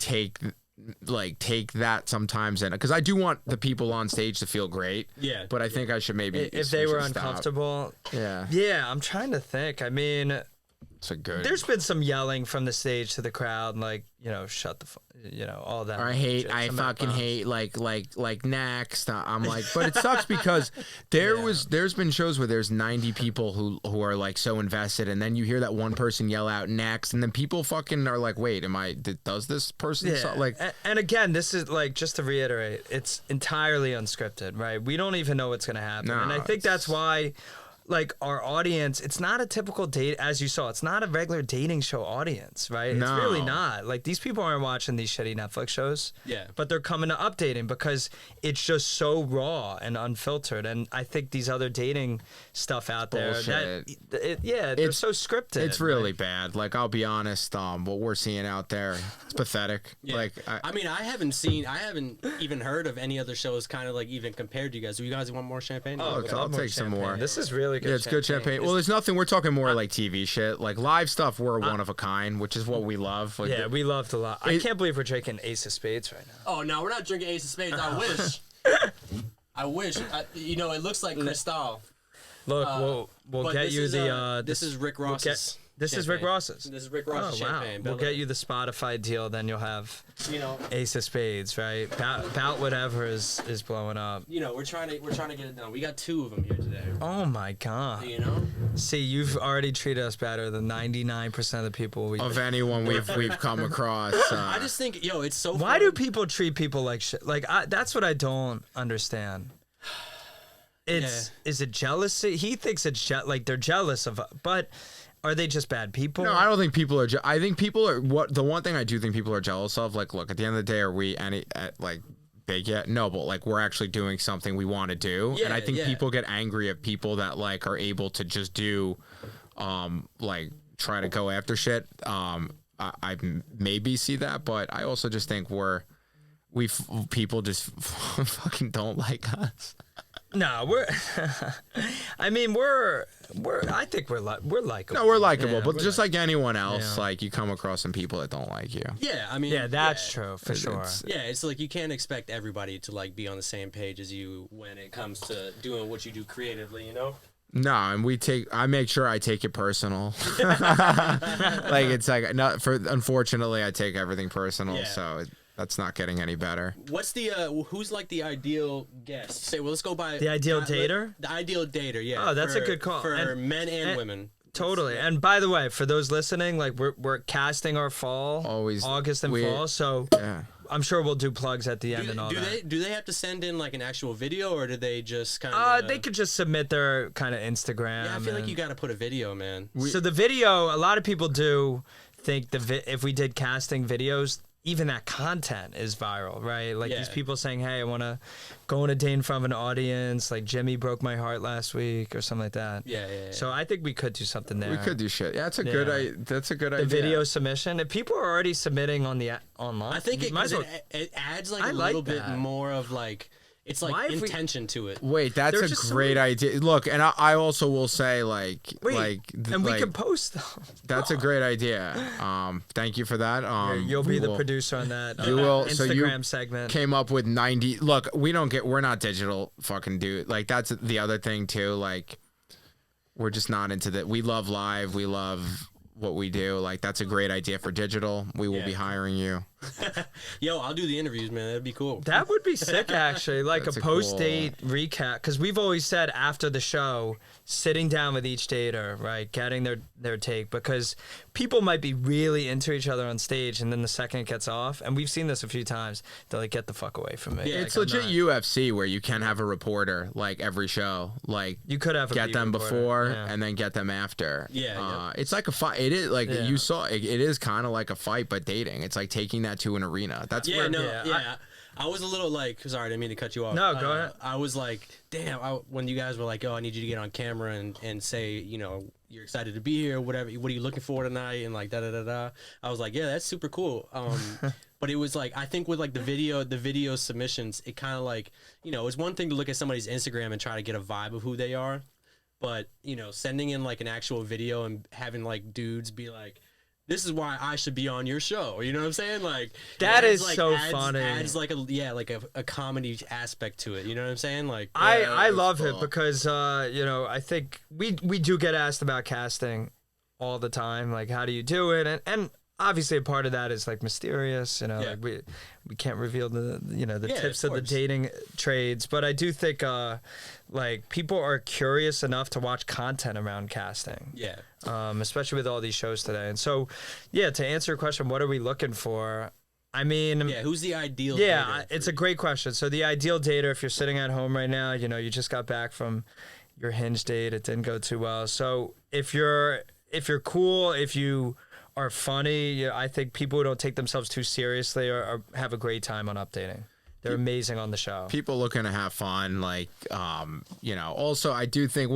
take that sometimes in, because I do want the people on stage to feel great. Yeah. But I think I should maybe if they were uncomfortable. Yeah. Yeah, I'm trying to think. I mean, it's a good. There's been some yelling from the stage to the crowd, like, you know, shut the you know, all that. Or I fucking hate like next. I'm like, but it sucks because there's been shows where there's 90 people who are like so invested, and then you hear that one person yell out next, and then people fucking are like, wait, does this person like? And again, this is like, just to reiterate, it's entirely unscripted, right? We don't even know what's gonna happen, and I think that's why. Like, our audience, it's not a typical date, as you saw, it's not a regular dating show audience, right? No. It's really not. Like, these people aren't watching these shitty Netflix shows. Yeah. But they're coming to updating because it's just so raw and unfiltered. And I think these other dating stuff out there, they're so scripted. It's really bad. Like, I'll be honest, what we're seeing out there, it's pathetic. Yeah. Like, I mean, I haven't even heard of any other shows kind of like even compared to you guys. Do you guys want more champagne? Oh, Okay, I'll take some more. This is really good. Yeah, it's good champagne. Well, there's nothing. We're talking more like TV shit, like live stuff. We're one of a kind, which is what we love. Like, we loved a lot. I can't believe we're drinking Ace of Spades right now. Oh no, we're not drinking Ace of Spades. I wish. I wish. You know, it looks like Cristal. Look, we'll get you the. This is Rick Ross's. This is Rick Ross's. This is Rick Ross's champagne. We'll get you the Spotify deal, then you'll have, Ace of Spades, right? Bout whatever is blowing up. We're trying to get it done. We got 2 of them here today. Oh my God. See, you've already treated us better than 99% of the people of anyone we've come across. I just think, it's so. Why do people treat people like shit? Like that's what I don't understand. Is it jealousy? He thinks it's like they're jealous of, but. Are they just bad people? No, I don't think people are. I think people are. The one thing I do think people are jealous of, like, look, at the end of the day, are we big yet? No, but like we're actually doing something we want to do, and I think people get angry at people that like are able to just do, like try to go after shit. I maybe see that, but I also just think people just fucking don't like us. No, I think we're likable. No, we're likable, but just like anyone else, like you come across some people that don't like you. Yeah, I mean, that's true for sure. It's like you can't expect everybody to like be on the same page as you when it comes to doing what you do creatively, No, and I make sure I take it personal. Like it's like unfortunately I take everything personal, so that's not getting any better. What's the who's like the ideal guest? Say, let's go by the ideal dater. The ideal dater, yeah. Oh, that's a good call for men and women. Totally. And by the way, for those listening, like we're casting our fall, August and fall, so I'm sure we'll do plugs at the end and all that. Do they have to send in like an actual video, or do they just kind of? They could just submit their kind of Instagram. Yeah, I feel like you got to put a video, man. So the video, a lot of people do think if we did casting videos, even that content is viral, right? Like these people saying, hey, I want to go on a date in front of an audience, like Jimmy broke my heart last week or something like that. Yeah. So I think we could do something there. We could do shit. Yeah, that's a good idea. The video submission. If people are already submitting on the online, I think it adds like a little bit more of like, it's like intention to it. Wait, that's a great idea. Look, and I also will say we can post them. That's a great idea. Thank you for that. You'll be the producer on that. You will. Instagram segment. Came up with 90. Look, we're not digital fucking dude. Like that's the other thing too. Like we're just not into that. We love live. We love what we do. Like that's a great idea for digital. We will be hiring you. Yo, I'll do the interviews, man. That'd be cool. That would be sick, actually. Like a post-date recap, because we've always said after the show, sitting down with each dater, right, getting their take, because people might be really into each other on stage, and then the second it gets off, and we've seen this a few times, they're like, get the fuck away from me. Yeah, it's legit UFC where you can have a reporter like every show, like you could have get them before and then get them after. It's like a fight. It is like you saw. It is kind of like a fight, but dating. It's like taking that to an arena. That's I was a little like, sorry, I didn't mean to cut you off. No, go ahead. I was like, damn, when you guys were like, oh, I need you to get on camera and say, you're excited to be here, whatever. What are you looking for tonight? And like, da-da-da-da. I was like, yeah, that's super cool. But it was like, I think with like the video submissions, it kind of like, it's one thing to look at somebody's Instagram and try to get a vibe of who they are. But, sending in like an actual video and having like dudes be like, this is why I should be on your show. You know what I'm saying? Like that is like, so funny. Adds like a comedy aspect to it. You know what I'm saying? Like I love it because I think we do get asked about casting all the time. Like how do you do it? And obviously a part of that is like mysterious. Like we can't reveal the tips of the dating trades. But I do think like people are curious enough to watch content around casting. Yeah. Especially with all these shows today. And so, to answer your question, what are we looking for? I mean... who's the ideal dater? Yeah, it's a great question. So the ideal dater, if you're sitting at home right now, you just got back from your Hinge date, it didn't go too well. So if you're cool, if you are funny, I think people who don't take themselves too seriously or have a great time on Updating. They're amazing on the show. People looking to have fun, like, also I do think,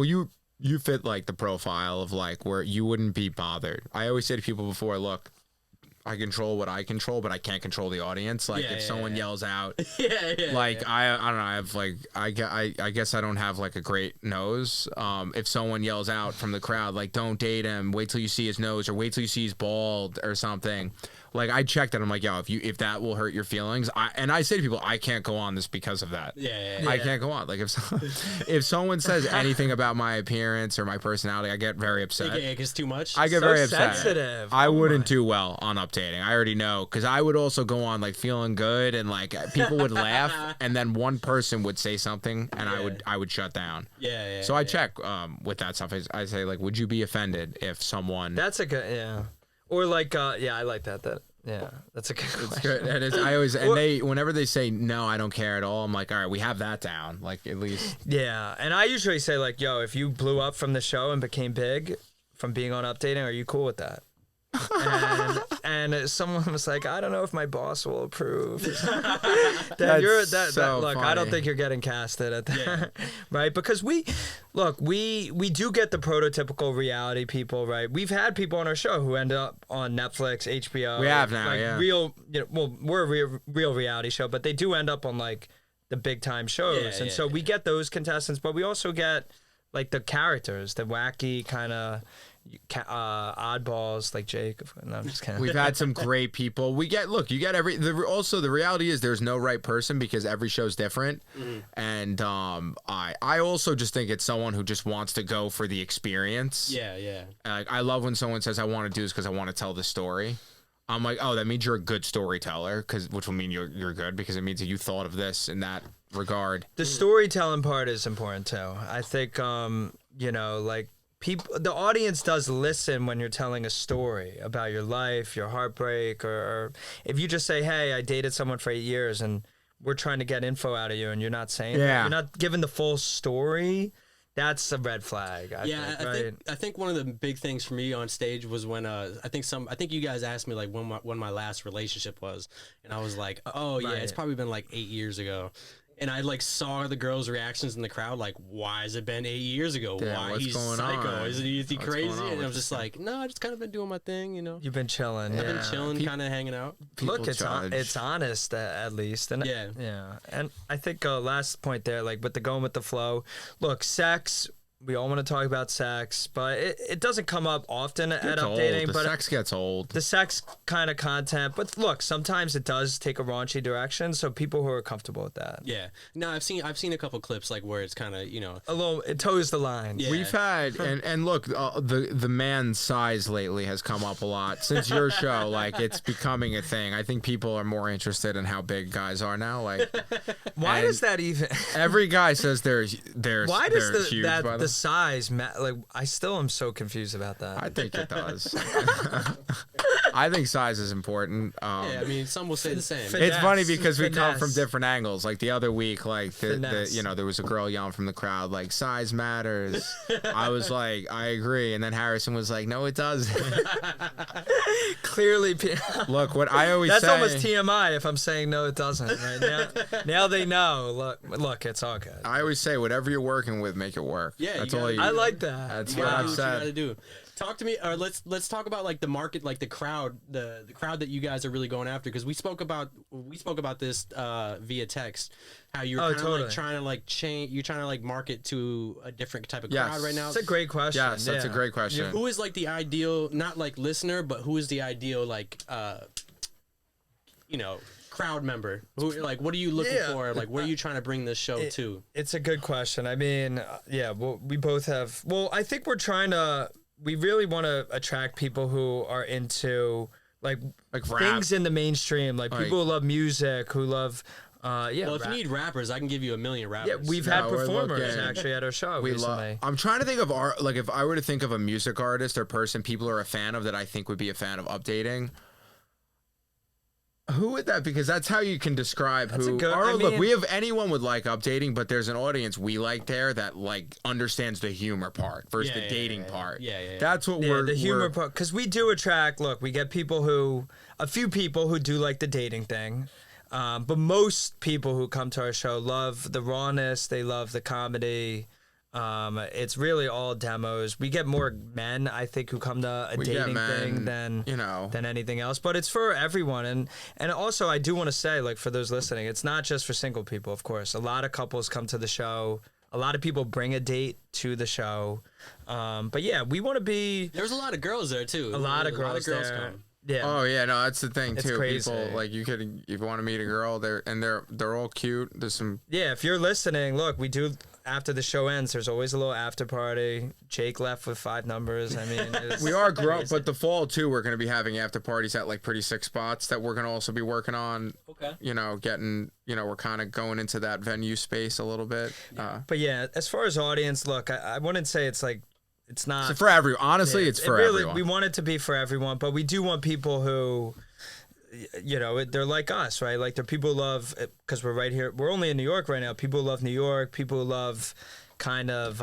you fit like the profile of like where you wouldn't be bothered. I always say to people before, look, I control what I control, but I can't control the audience. Like if someone yells out, I don't know. I have like I guess I don't have like a great nose. If someone yells out from the crowd, like don't date him, wait till you see his nose, or wait till you see he's bald or something. like I checked it. I'm like, yo, if that will hurt your feelings, I say to people, I can't go on this because of that. Yeah. I can't go on. Like if someone says anything about my appearance or my personality, I get very upset. Yeah, it's too much. I get very upset. Sensitive. I wouldn't do well on updating. I already know, because I would also go on like feeling good, and like people would laugh, and then one person would say something, and I would shut down. Yeah. So I check with that stuff. I say, like, would you be offended if someone? That's a good Or like I like that. That's a good question. Good. And I always whenever they say no, I don't care at all, I'm like, all right, we have that down. Like, at least. Yeah, and I usually say, like, yo, if you blew up from the show and became big from being on updating, are you cool with that? and someone was like, I don't know if my boss will approve. Look, I don't think you're getting casted at that, right? Because we do get the prototypical reality people, right? We've had people on our show who end up on Netflix, HBO. We have now, real. We're a real reality show, but they do end up on like the big time shows, so we get those contestants, but we also get like the characters, the wacky kind of. Oddballs like Jake. No, I'm just kidding. We've had some great people. You get also the reality is there's no right person because every show's different. And I also just think it's someone who just wants to go for the experience. Yeah. Like, I love when someone says I want to do this because I want to tell the story. I'm like, oh, that means you're a good storyteller, which will mean you're good, because it means that you thought of this in that regard. The storytelling part is important too. I think like the audience does listen when you're telling a story about your life, your heartbreak, or if you just say, hey, I dated someone for 8 years and we're trying to get info out of you and you're not saying that, you're not giving the full story, that's a red flag. I think one of the big things for me on stage was when I think you guys asked me like when my last relationship was, and I was like, oh yeah, it's probably been like 8 years ago. And I like saw the girls' reactions in the crowd, like, why has it been 8 years ago? Why he's psycho? On? Is he crazy? And I was just like, no, I just kind of been doing my thing, you know. You've been chilling. I've been chilling, kind of hanging out. Look, it's honest at least, and And I think last point there, like with the going with the flow. Look, sex. We all want to talk about sex, but it doesn't come up often at updating. The sex gets old. The sex kind of content. But look, sometimes it does take a raunchy direction, so people who are comfortable with that. Yeah. No, I've seen a couple clips like where it's kind of, a little, it toes the line. Yeah. We've had, and look, the man's size lately has come up a lot. Since your show, like, it's becoming a thing. I think people are more interested in how big guys are now. Like, why does that even? Every guy says they're why does huge, the size like I still am so confused about that. I think it does. I think size is important. I mean, some will say the same. It's funny because we come from different angles. Like the other week, like there was a girl yelling from the crowd, like, size matters. I was like, I agree, and then Harrison was like, no, it doesn't. Clearly, look, what I always say. That's almost TMI if I'm saying no, it doesn't. Right now they know. Look, it's all good. I always say, whatever you're working with, make it work. Yeah, that's all. I like that. That's what I've said. You gotta do. Talk to me, or let's talk about like the market, like the crowd that you guys are really going after, because we spoke about this via text, how you're kind of like trying to like change, you're trying to like market to a different type of crowd right now. That's a great question. Yes, that's a great question. Who is like the ideal, not like listener, but who is the ideal like crowd member? Who, like, what are you looking for? Like, where are you trying to bring this show to? It's a good question. I mean, well, we both have. Well, I think we really want to attract people who are into like things in the mainstream, like people who love music, who love. Well, if you need rappers, I can give you a million rappers. Yeah, we've had performers actually at our show recently. I'm trying to think of like if I were to think of a music artist or person people are a fan of that I think would be a fan of updating. Who would that? Because that's how you can describe who. Look, we have anyone would like updating, but there's an audience we like there that like understands the humor part versus the dating part. Yeah. That's what the humor part, because we do attract. Look, we get a few people who do like the dating thing, but most people who come to our show love the rawness. They love the comedy. It's really all demos. We get more men, I think, who come to a dating thing than anything else. But it's for everyone, and also I do want to say, like, for those listening, it's not just for single people. Of course, a lot of couples come to the show. A lot of people bring a date to the show. But yeah, we want to be. There's a lot of girls there too. A lot of girls there. Come. Yeah. Oh yeah, no, that's the thing It's too. crazy. People like you could, if you want to meet a girl, they're all cute. There's some. Yeah, if you're listening, look, we do. After the show ends, there's always a little after party. Jake left with 5 numbers. I mean, We are grown, but the fall too, we're going to be having after parties at like pretty sick spots that we're going to also be working on. Okay. You know, we're kind of going into that venue space a little bit. But yeah, as far as audience, look, I wouldn't say it's like, it's not. So for everyone, honestly, it's for everyone. We want it to be for everyone, but we do want people who, you know, they're like us, right? Like they're people who love, because we're right here. We're only in New York right now. People who love New York, people who love kind of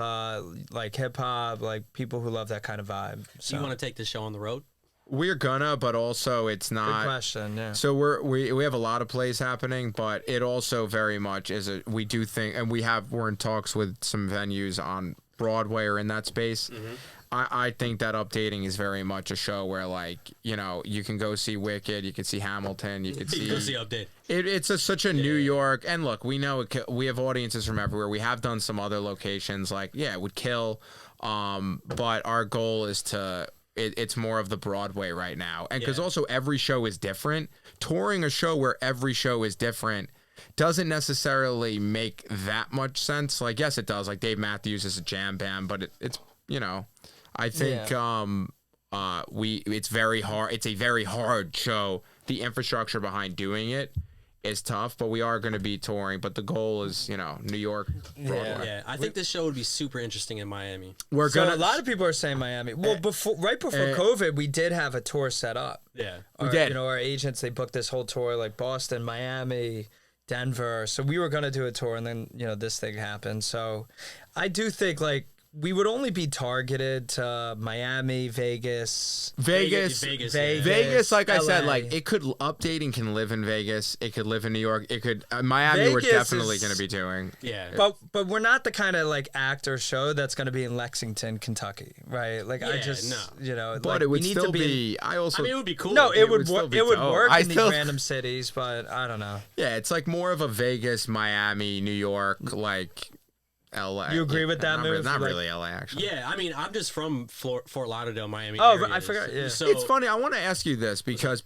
like hip hop, like people who love that kind of vibe. So You want to take this show on the road? We're gonna, but also it's good not. question, yeah. So we have a lot of plays happening, but it also very much is we do think, and we're in talks with some venues on Broadway or in that space. Mm-hmm. I think that Updating is very much a show where, like, you know, you can go see Wicked, you can see Hamilton, you can see. You go see Update. It's such a New York, and look, we know we have audiences from everywhere. We have done some other locations, like it would kill, but our goal is to. It's more of the Broadway right now, and because also every show is different. Touring a show where every show is different doesn't necessarily make that much sense. Like, yes, it does. Like Dave Matthews is a jam band, but it's you know. I think it's very hard. It's a very hard show. The infrastructure behind doing it is tough, but we are going to be touring. But the goal is, you know, New York, Broadway. Yeah, I think this show would be super interesting in Miami. We're So gonna. a lot of people are saying Miami. Well, right before COVID, we did have a tour set up. Yeah. We did. You know, our agents, they booked this whole tour, like Boston, Miami, Denver. So we were gonna do a tour, and then this thing happened. So I do think like. We would only be targeted to Miami, Vegas. Vegas. Like I said, LA. like Updating can live in Vegas. It could live in New York. It could Miami. We're Vegas definitely going to be doing. Yeah. But we're not the kind of like actor show that's going to be in Lexington, Kentucky, right? Like I just But like, it would we need still to be. I also. I mean, it would be cool. No, it would still work. be It would dope. work I in these still- random cities, but I don't know. Yeah, it's like more of a Vegas, Miami, New York, like. LA. You agree with that not move? Not Like- really LA, actually. Yeah, I mean, I'm just from Fort Lauderdale, Miami. Oh, area, I forgot, yeah. So It's funny. I want to ask you this because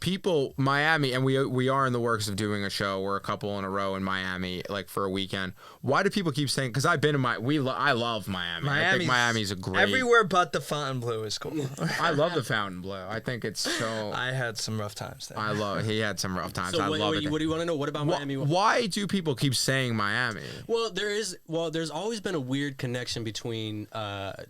Miami, and we are in the works of doing a show. We're a couple in a row in Miami, like for a weekend. Why do people keep saying? Because I've been in I love Miami. I think Miami's a great. Everywhere but the Fontainebleau is cool. I love the Fontainebleau. I think it's so. I had some rough times there. He had some rough times. So I love it. what do you want to know? What about Miami? Why do people keep saying Miami? Well, there's always been a weird connection between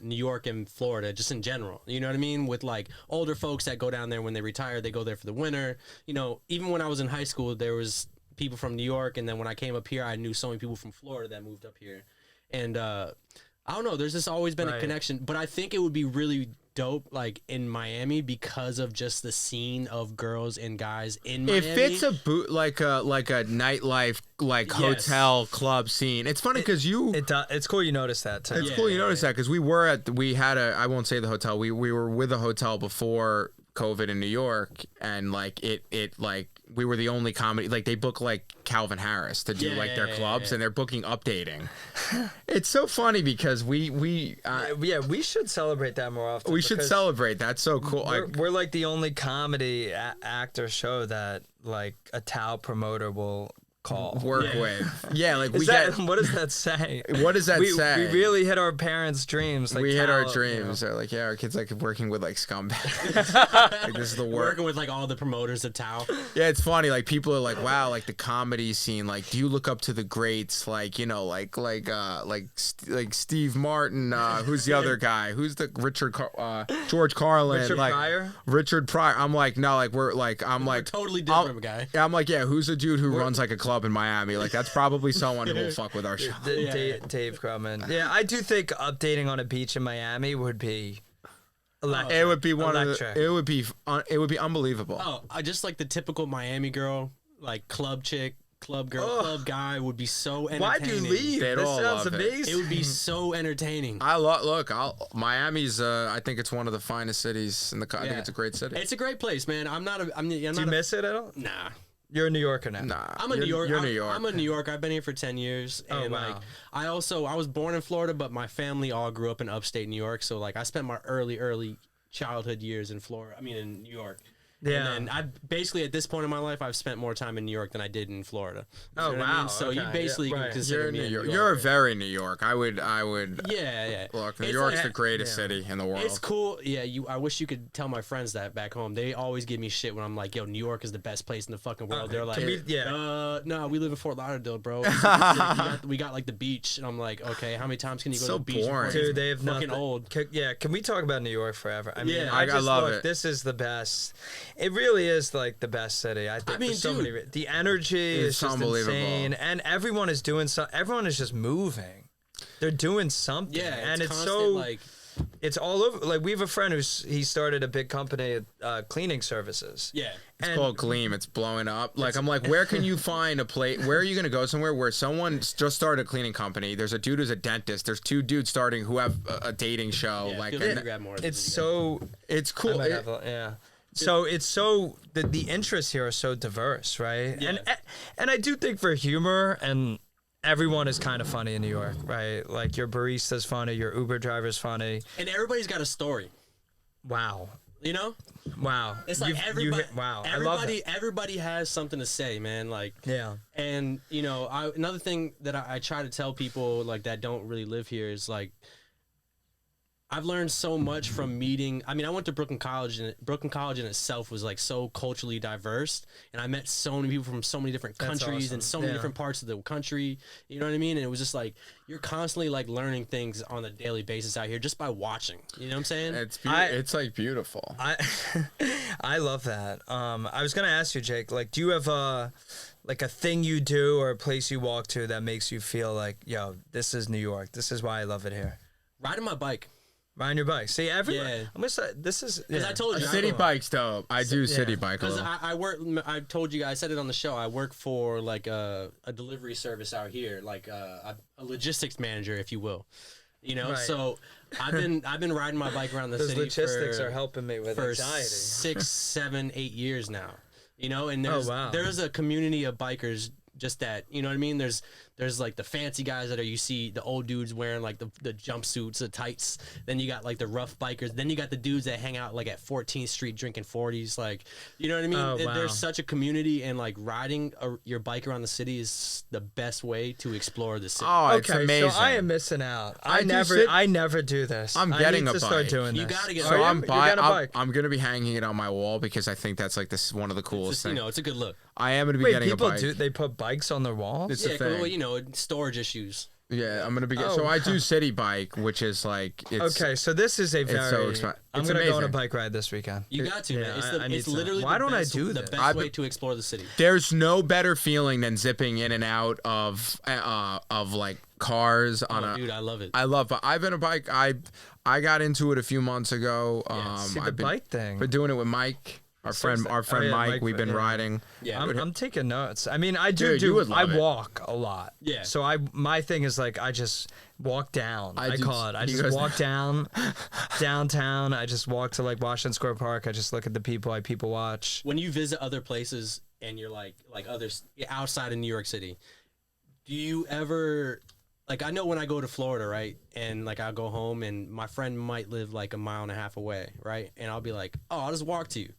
New York and Florida, just in general. You know what I mean? With like older folks that go down there when they retire, they go there for the winter. You know, even when I was in high school, there was people from New York, and then when I came up here, I knew so many people from Florida that moved up here. And I don't know, there's just always been a connection, but I think it would be really dope like in Miami because of just the scene of girls and guys in Miami. If it's a like a nightlife hotel club scene, it's funny because it's cool you noticed that too. It's cool you noticed that because we had I won't say the hotel. We were with a hotel before COVID in New York, and like it like we were the only comedy, like they book like Calvin Harris to do like their clubs, and they're booking Updating. It's so funny because we should celebrate that more often. We should celebrate. That's so cool. We're like the only comedy actor show that like a Tao promoter will call work with. Yeah, like what does that say? What does that say? We really hit our parents' dreams. Like we hit our dreams. You know? They're like, yeah, our kids like working with like scumbags. Like this is the work. Working with like all the promoters of Tao. Yeah, it's funny. Like people are like, wow, like the comedy scene. Like, do you look up to the greats? Like, you know, like Steve Martin. Who's the other guy? Who's the George Carlin? Richard like Pryor. Richard Pryor. I'm like, no, like we're totally different guy. Yeah, I'm like, yeah, who's the dude who runs like a club in Miami? Like that's probably someone who will fuck with our show. Dave Grumman. Yeah, I do think Updating on a beach in Miami would be electric. It would be electric. it would be unbelievable. Oh, I just like the typical Miami girl, like club chick, club girl, club guy would be so entertaining. Why'd you leave? They'd This all sounds love it. amazing. It would be so entertaining. Miami's. I think it's one of the finest cities in the. I think it's a great city. It's a great place, man. Do you miss it at all? Nah. You're a New Yorker now. Nah, I'm a New Yorker. You're New York. I'm a New Yorker. I've been here for 10 years. And wow. I was born in Florida, but my family all grew up in upstate New York. So like I spent my early childhood years in Florida. I mean in New York. Yeah. And then I basically, at this point in my life, I've spent more time in New York than I did in Florida. You Oh, know what I wow. mean? So Okay. you basically Yeah, can right. consider You're me New a York. New You're Yorker. very New York. I would. Yeah. Look, New It's York's like- the greatest city in the world. It's cool. Yeah, I wish you could tell my friends that back home. They always give me shit when I'm like, yo, New York is the best place in the fucking world. They're like, no, we live in Fort Lauderdale, bro. we got like the beach. And I'm like, okay, how many times can you go to the beach? Boring. Dude, they have fucking nothing. old. Can we talk about New York forever? I mean, Yeah. I just love look, it. This is the best. It really is like the best city. I think. mean, for so dude, many, the energy is just unbelievable. insane, and everyone is doing something. Everyone is just moving. They're doing something. Yeah, and it's constant, so like, it's all over. Like we have a friend he started a big company, cleaning services. yeah. It's And- called Gleam. It's blowing up. Like I'm like, where can you find a place? Where are you gonna go somewhere where someone just started a cleaning company? There's a dude who's a dentist. There's two dudes starting who have a dating show. Yeah, like feel free and to grab more. It's so. it's I cool. might have yeah. So it's so the interests here are so diverse, right? Yeah. And I do think for humor and everyone is kind of funny in New York, right? Like your barista's funny, your Uber driver's funny. And everybody's got a story. Wow. You know? Wow. It's like wow. I love Everybody, it. everybody has something to say, man. Like, Yeah. and you know, another thing that I try to tell people like that don't really live here is like, I've learned so much from meeting. I mean, I went to Brooklyn College, and Brooklyn College in itself was like so culturally diverse, and I met so many people from so many different That's countries awesome. and so many Yeah. different parts of the country. You know what I mean? And it was just like you're constantly like learning things on a daily basis out here just by watching. You know what I'm saying? It's like beautiful. I love that. I was gonna ask you, Jake. Like, do you have a thing you do or a place you walk to that makes you feel like, yo, this is New York. This is why I love it here. Riding my bike. Riding your bike. See, everyone. Yeah. I'm gonna say this is. Because I told you, City bike's dope. I do city bike a Because little. I work. I told you guys. I said it on the show. I work for like a delivery service out here, like a logistics manager, if you will. You know, Right. so I've been riding my bike around the Those city. logistics are helping me with for anxiety. 6, 7, 8 years now. You know, and wow. there's a community of bikers. Just that, you know what I mean? There's like the fancy guys that are, you see the old dudes wearing like the jumpsuits, the tights. Then you got like the rough bikers. Then you got the dudes that hang out like at 14th Street drinking 40s. Like, you know what I mean? Oh, wow. There's such a community, and like riding your bike around the city is the best way to explore the city. Oh, it's Okay, amazing. so I am missing out. I do I never do this. I'm I getting need a to start bike. doing You this. gotta get a So bike. I'm You got a bike. I'm gonna be hanging it on my wall because I think that's like one of the coolest Just, you things. know, it's a good look. I am gonna be Wait, getting a people bike. do? They put bikes on their walls? It's Yeah, a thing. well, you know, storage issues. Yeah, I'm gonna be. Oh, So I do city bike, which is like. It's, Okay, so this is a very. so expi- I'm it's gonna go on a amazing. bike ride this weekend. You got to, Yeah, man. I need It's to. literally Why the don't I best, do the this? best way to explore the city. There's no better feeling than zipping in and out of like cars on Oh, a. dude, I love it. I love. I've been a bike. I got into it a few months ago. See, the I've been, bike thing. been doing it with Mike, our friend Oh, yeah, Mike. Mike, We've been yeah. riding. Yeah. I'm taking notes. I mean, I do Dude, you would I love it. walk a lot. Yeah. So my thing is like I just walk down. I do- call it. I he just goes- walk down downtown. I just walk to like Washington Square Park. I just look at the people. I people watch. When you visit other places and you're like others outside of New York City, do you ever, like, I know when I go to Florida, right, and like I'll go home and my friend might live like a mile and a half away, right, and I'll be like, oh, I'll just walk to you.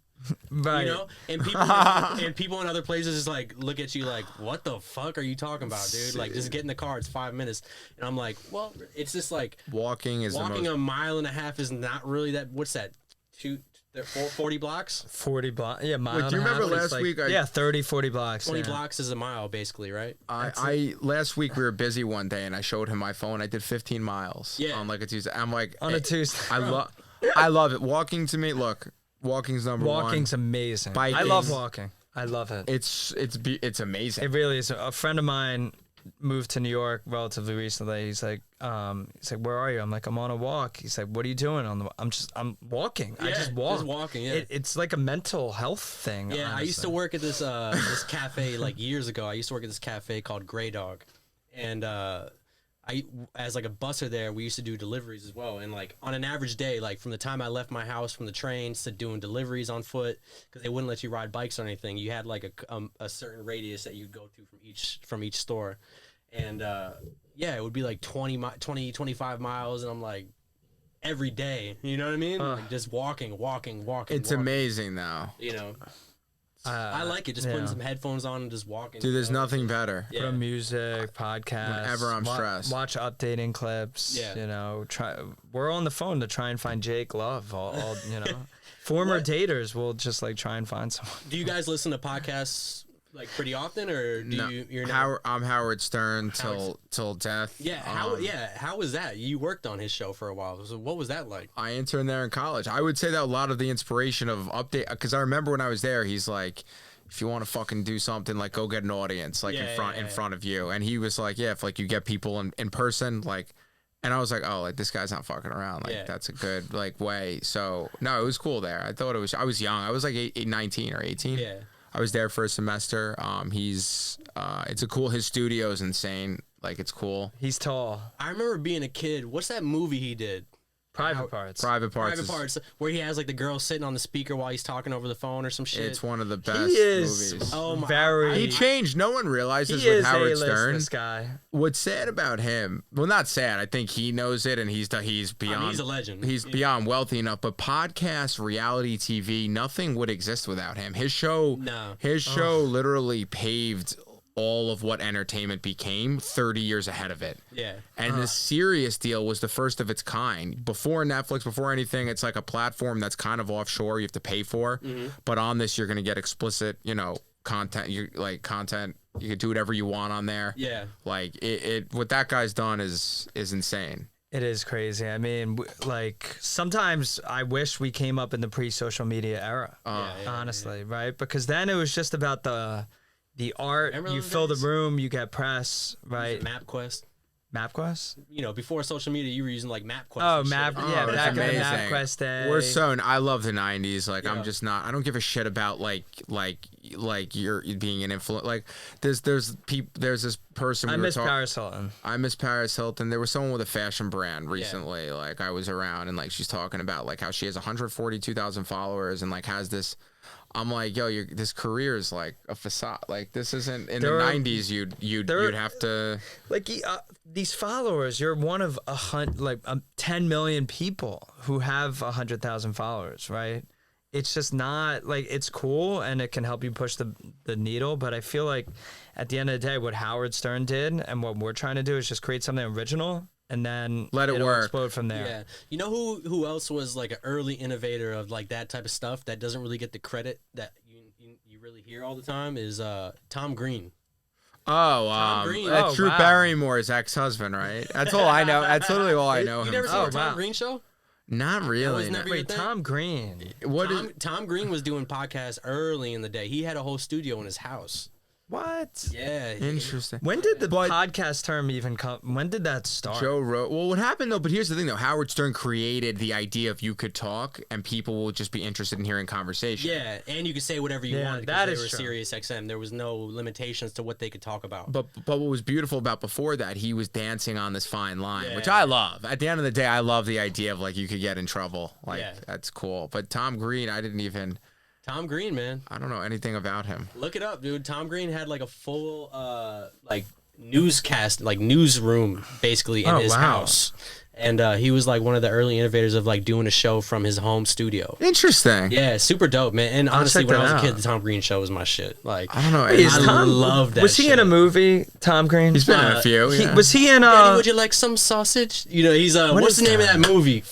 Right. You know, and people in other places just like look at you like, what the fuck are you talking about, dude? Like, just get in the car. It's 5 minutes, and I'm like, well, it's just like Walking is walking the most. a mile and a half is not really that. What's that? 40 blocks. 40 blocks. Yeah, mile. Wait, and do you a half remember is last like, week I- yeah, 30, 40 blocks. 20 yeah. blocks is a mile, basically, right? I last week we were busy one day and I showed him my phone. I did 15 miles Yeah. on like a Tuesday. I'm like On a Tuesday. I love it. Walking to me, look, walking's number Walking's one. amazing. Biking. I love walking. I love it. It's amazing. It really is. A friend of mine moved to New York relatively recently. He's like, where are you? I'm like, I'm on a walk. He's like, what are you doing on the? I'm walking. I Yeah, just walk. just walking, yeah. It's like a mental health thing. Yeah, I used to honestly. work at this this cafe like years ago. I used to work at this cafe called Grey Dog, and I as like a busser there, we used to do deliveries as well. And like on an average day, like from the time I left my house from the trains to doing deliveries on foot, because they wouldn't let you ride bikes or anything, you had like a certain radius that you'd go to from each store, and yeah, it would be like 20, 25 miles, and I'm like. every day. You know what I mean? Like just walking. It's amazing though. You know. I like it. Just putting some headphones on and just walking. Dude, there's nothing better. Put on music, podcasts. Whenever I'm stressed. Watch updating clips. Yeah. You know, we're on the phone to try and find Jake Love. All you know, former daters will just like try and find someone. Do you guys listen to podcasts like pretty often, or do you're not? I'm Howard Stern till death. Yeah. How was that? You worked on his show for a while. So what was that like? I interned there in college. I would say that a lot of the inspiration of update, because I remember when I was there, he's like, if you want to fucking do something, like go get an audience, like in front of you. And he was like, yeah, if like you get people in person, like, and I was like, oh, like this guy's not fucking around. Like that's a good like way. So no, it was cool there. I was young. I was like 19 or 18. Yeah. I was there for a semester. His studio is insane. Like it's cool. He's tall. I remember being a kid. What's that movie he did? Private Parts. Private Parts, where he has like the girl sitting on the speaker while he's talking over the phone or some shit. It's one of the best movies. Oh my! He changed. No one realizes with Howard Stern. This guy. What's sad about him? Well, not sad. I think he knows it, and he's beyond. He's a legend. He's beyond wealthy enough. But podcasts, reality TV, nothing would exist without him. His show literally paved all of what entertainment became 30 years ahead of it. Yeah. And the Sirius deal was the first of its kind. Before Netflix, before anything, it's like a platform that's kind of offshore you have to pay for. Mm-hmm. But on this, you're going to get explicit, content. You can do whatever you want on there. Yeah. Like what that guy's done is insane. It is crazy. I mean, like sometimes I wish we came up in the pre-social media era. Honestly, right? Because then it was just about the art. Remember you fill the room, you get press, right? MapQuest. MapQuest? Before social media, you were using like MapQuest. Oh, back in the MapQuest day. I love the 90s. Like, I'm just not, I don't give a shit about like you're being an influence. Like, there's this person. I miss Paris Hilton. I miss Paris Hilton. There was someone with a fashion brand recently. Yeah. Like, I was around and like she's talking about like how she has 142,000 followers and like has this. I'm like, yo, this career is like a facade. Like, this isn't in the 90s. You'd have to like these followers. You're one of 10 million people who have 100,000 followers, right? It's just not like it's cool and it can help you push the needle. But I feel like at the end of the day, what Howard Stern did and what we're trying to do is just create something original. And then let it work. Explode from there. Yeah, you know who else was like an early innovator of like that type of stuff that doesn't really get the credit that you really hear all the time is Tom Green. Tom Green. Drew Barrymore's ex-husband, right? That's all I know. That's literally all I know. You never seen the Tom Green show? Not really. Wait, Tom Green. Tom Green was doing podcasts early in the day. He had a whole studio in his house. What? Yeah. Interesting. When did the podcast term even come? When did that start? Joe wrote. Well, what happened though? But here's the thing though. Howard Stern created the idea of you could talk and people will just be interested in hearing conversation. Yeah, and you could say whatever you wanted because they were Sirius XM. There was no limitations to what they could talk about. But what was beautiful about before that, he was dancing on this fine line, which I love. At the end of the day, I love the idea of like you could get in trouble. Like that's cool. But Tom Green, Tom Green, man. I don't know anything about him. Look it up, dude. Tom Green had like a full newscast, like newsroom basically in his house. And he was like one of the early innovators of like doing a show from his home studio. Interesting. Yeah, super dope, man. And honestly, when I was a kid, the Tom Green show was my shit. Like, I don't know. I love that. Was he in a movie, Tom Green? He's been in a few. Was he in Daddy, would you like some sausage? He's what's the name of that movie?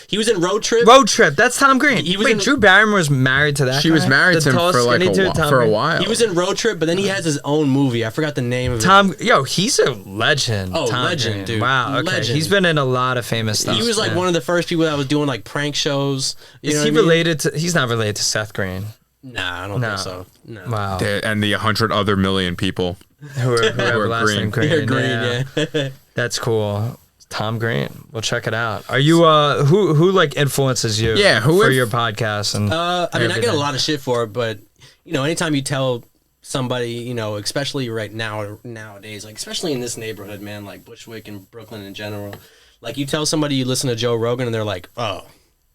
He was in Road Trip. Road Trip. That's Tom Green. Drew Barrymore was married to that. She was married to him for like a while. He was in Road Trip, but then he has his own movie. I forgot the name of it. Yo, he's a legend. Oh, legend, dude. Wow. Okay. Legend. He's been in a lot of famous stuff. He was like one of the first people that was doing like prank shows. Is he related to? He's not related to Seth Green. Nah, I don't think so. No. Wow. And the 100 other million people who are last name Green. They're Green, yeah. That's cool. Tom Green. We'll check it out. Are you who like influences you? Yeah, for your podcast and I mean, I get a lot of shit for it, but anytime you tell somebody, especially right nowadays, like especially in this neighborhood, man, like Bushwick and Brooklyn in general, like you tell somebody you listen to Joe Rogan and they're like, "Oh,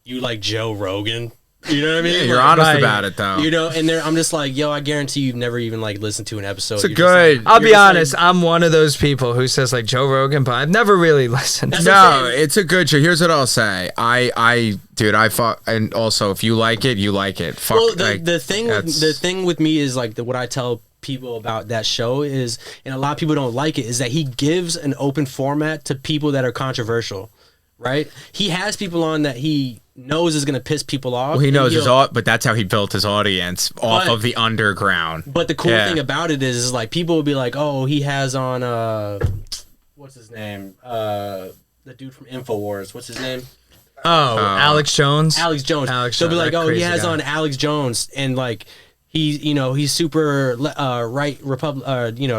you like Joe Rogan?" You know what I mean? Yeah, you're like, honest about it though. You know, and I'm just like, yo, I guarantee you've never even like listened to an episode. It's a You're good. just, like, I'll be just, honest. like- I'm one of those people who says like Joe Rogan, but I've never really listened. That's No, okay. it's a good show. Here's what I'll say. Dude, I fuck, and also if you like it, you like it. Fuck. Well, like, the thing with me is like what I tell people about that show is, and a lot of people don't like it, is that he gives an open format to people that are controversial, right? He has people on that he knows is gonna piss people off. Well, he knows and but that's how he built his audience off of the underground. But the cool Yeah. thing about it is like people will be like, oh, he has on what's his name? The dude from InfoWars. What's his name? Oh, Alex Jones. Alex Jones. Alex They'll be Jones, like, that oh, he crazy has guy. on Alex Jones, and like he's super right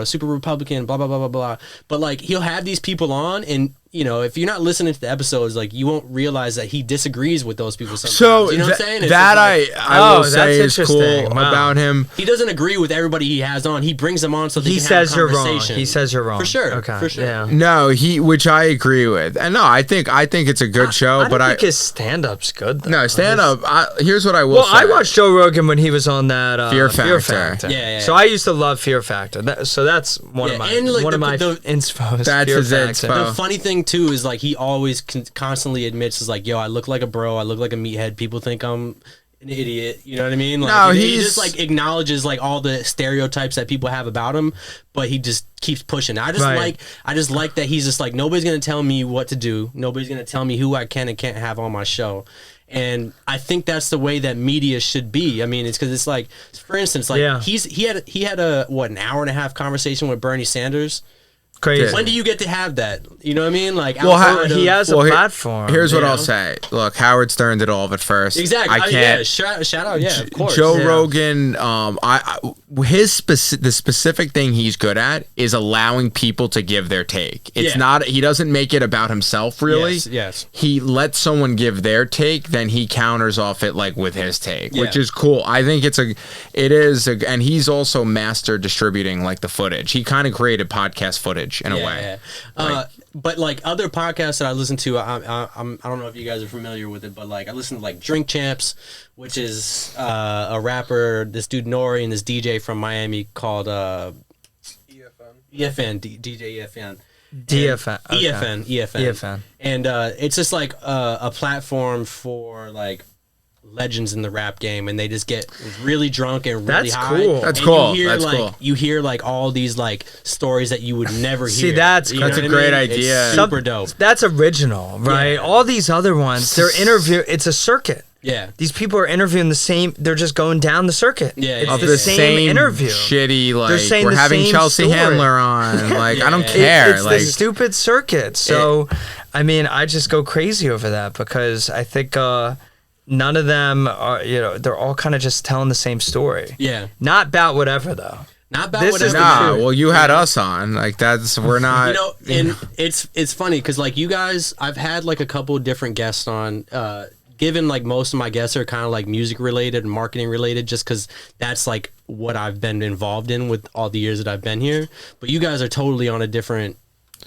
super Republican, blah blah blah blah blah. But like he'll have these people on, and if you're not listening to the episodes, like you won't realize that he disagrees with those people sometimes. So you know what I'm saying? It's that just like, I will that's say is cool interesting. Wow. about him. he doesn't agree with everybody he has on. He brings them on so they He can says have a you're wrong. conversation. He says you're wrong. For sure. Okay. For sure. Yeah. No, which I agree with, and no, I think it's a good show, I but don't think his stand-up's good. Though. no stand up. Here's what I will Well, say. I watched Joe Rogan when he was on that Fear Factor. Yeah. So I used to love Fear Factor. So that's one of my and, like, one of my the inspos. That's Fear his Factor. inspo. The funny thing too is like he always constantly admits is like, yo, I look like a bro, I look like a meathead. People think I'm an idiot. You know what I mean? Like, No, he he's just like acknowledges like all the stereotypes that people have about him, but he just keeps pushing. I just like that he's just like, nobody's gonna tell me what to do. Nobody's gonna tell me who I can and can't have on my show. And I think that's the way that media should be. I mean, it's because it's like, for instance, like he had a an hour and a half conversation with Bernie Sanders. Crazy. When do you get to have that? You know what I mean? Like, Well, outside he of- has a platform. Here's what you I'll know? say. Look, Howard Stern did all of it first. Exactly. I can't. Yeah, shout out. Yeah, of course. Joe Yeah. Rogan, the specific thing he's good at is allowing people to give their take. It's Yeah. not. He doesn't make it about himself really. Yes. He lets someone give their take, then he counters off it like with his take, which Yeah. is cool. I think and he's also master distributing like the footage. He kind of created podcast footage in a way. Yeah. But like other podcasts that I listen to, I don't know if you guys are familiar with it, but like I listen to like Drink Champs, which is a rapper, this dude Nori, and this DJ from Miami called EFN, DJ EFN. DFN. Okay. EFN. And it's just like a platform for like legends in the rap game, and they just get really drunk and really That's high. cool. That's And cool. You hear, That's like, cool. You hear like all these like stories that you would never hear. See, that's You know That's a what I great mean? idea. It's super dope. That's original, right? Yeah. All these other ones, they're it's a circuit. Yeah. These people are interviewing the same. They're just going down the circuit. Yeah, it's yeah, Of the the same interview. shitty like saying we're the having same Chelsea story. Handler on. Like I don't Yeah. care. It's like the stupid circuit. So, I mean, I just go crazy over that because I think none of them are. They're all kind of just telling the same story. Yeah. Not about whatever though. Not about This is whatever. the nah. truth. Well, you had us on. Like we're not. And it's funny because like you guys, I've had like a couple of different guests on. Given like most of my guests are kind of like music related and marketing related, just because that's like what I've been involved in with all the years that I've been here. But you guys are totally on a different.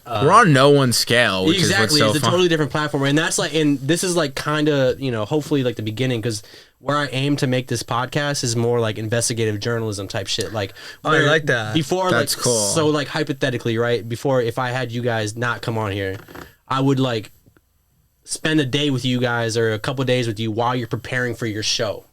We're on no one's scale, which Exactly, is what's it's so a fun. totally different platform, and that's like, and this is like kind of hopefully like the beginning because where I aim to make this podcast is more like investigative journalism type shit. Like, I where like that. Before, That's like, cool. So like hypothetically, right? Before, if I had you guys not come on here, I would like spend a day with you guys or a couple days with you while you're preparing for your show.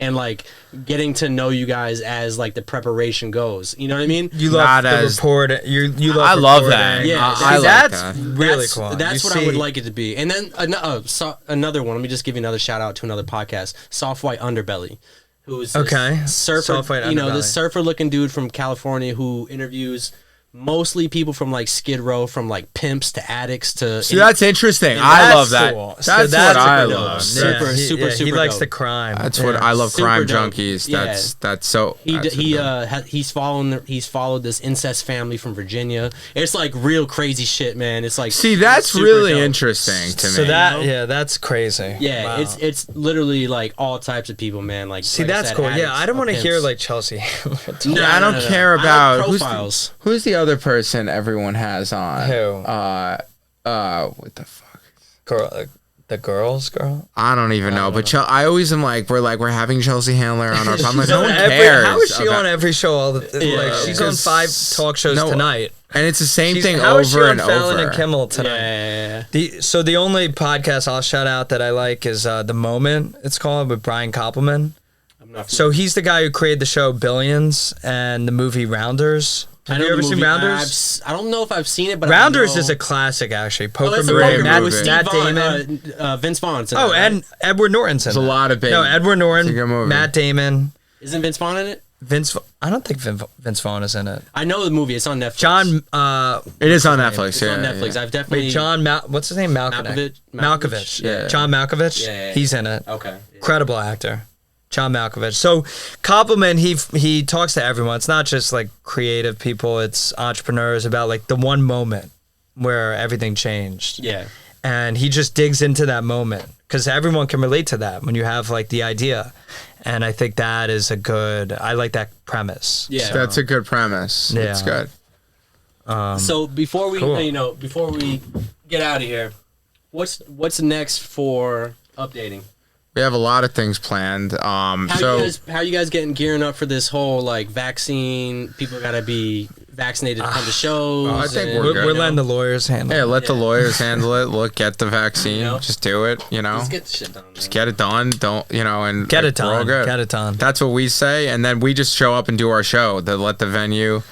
And like getting to know you guys as like the preparation goes, you know what I mean? You Not love the as- report. You love. I love reporting. that. Yeah, I like that's that. really cool. That's You what I would see- like it to be. And then another one. Let me just give you another shout out to another podcast, Soft White Underbelly, who is this Okay. surfer. Soft White This Underbelly. surfer looking dude from California who interviews mostly people from like Skid Row, from like pimps to addicts to. See, that's interesting. Yeah, I That's love that. cool. That's, So what that's I a good love. one. Super, Yeah, super, He super likes dope. the crime. That's what I love. Super Crime dope. junkies. Yeah. That's so. that's He's followed this incest family from Virginia. It's like real crazy shit, man. It's like See, that's super really dope. interesting to me. So that, you know? yeah, that's crazy. Yeah, Wow. it's literally like all types of people, man. Like See, like I that's said, cool. Yeah, addicts, I don't want to pimps. hear like Chelsea. Handler talk. No, Yeah, I don't care I like about profiles. who's the other person everyone has on. Who? What the fuck? The girl? I don't even know. But I always am like, we're having Chelsea Handler on our. I'm like, no one How cares. is she on every show? Like she's on 5 talk shows tonight. And it's the same thing how over is she on and Fallon over. And Kimmel tonight. So the only podcast I'll shout out that I like is The Moment. It's called, with Brian Koppelman. So he's the guy who created the show Billions and the movie Rounders. Have you ever seen Rounders? I don't know if I've seen it, but Rounders is a classic, actually. Poker movie. Matt Damon. Vince Vaughn's in it. Oh, right? and Edward Norton's in it. There's a lot of big. No, Edward Norton, Matt Damon. Isn't Vince Vaughn in it? I don't think Vince Vaughn is in it. I know the movie. It's on Netflix. It is on Netflix. It's on Netflix. I've definitely. Wait, John what's his name? Malkovich. Yeah. John Malkovich. Yeah. He's in it. Okay. Incredible actor. John Malkovich. So Koppelman, he talks to everyone. It's not just like creative people, it's entrepreneurs, about like the one moment where everything changed. Yeah. And he just digs into that moment because everyone can relate to that when you have like the idea. And I think that is I like that premise. Yeah. So, that's a good premise. Yeah. It's good. So before we before we get out of here, what's next for updating? We have a lot of things planned. How you guys gearing up for this whole like vaccine? People gotta be vaccinated to come to shows. I think we're letting the lawyers handle it. Yeah, let the lawyers handle it. Get the vaccine. Just do it. Just get the shit done. Just get it done. Don't and get it done. Get it done. That's what we say, and then we just show up and do our show. Let the venue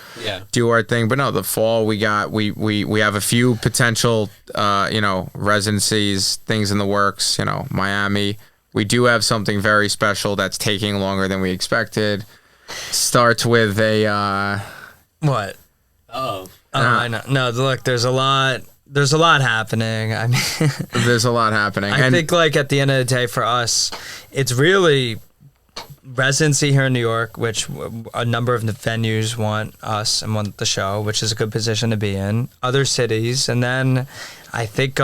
do our thing. But no, the fall we have a few potential residencies, things in the works. Miami. We do have something very special that's taking longer than we expected. Starts with a what? I know. No, look, there's a lot happening. I mean, there's a lot happening. I think like at the end of the day for us, it's really residency here in New York, which a number of the venues want us and want the show, which is a good position to be in. Other cities, and then I think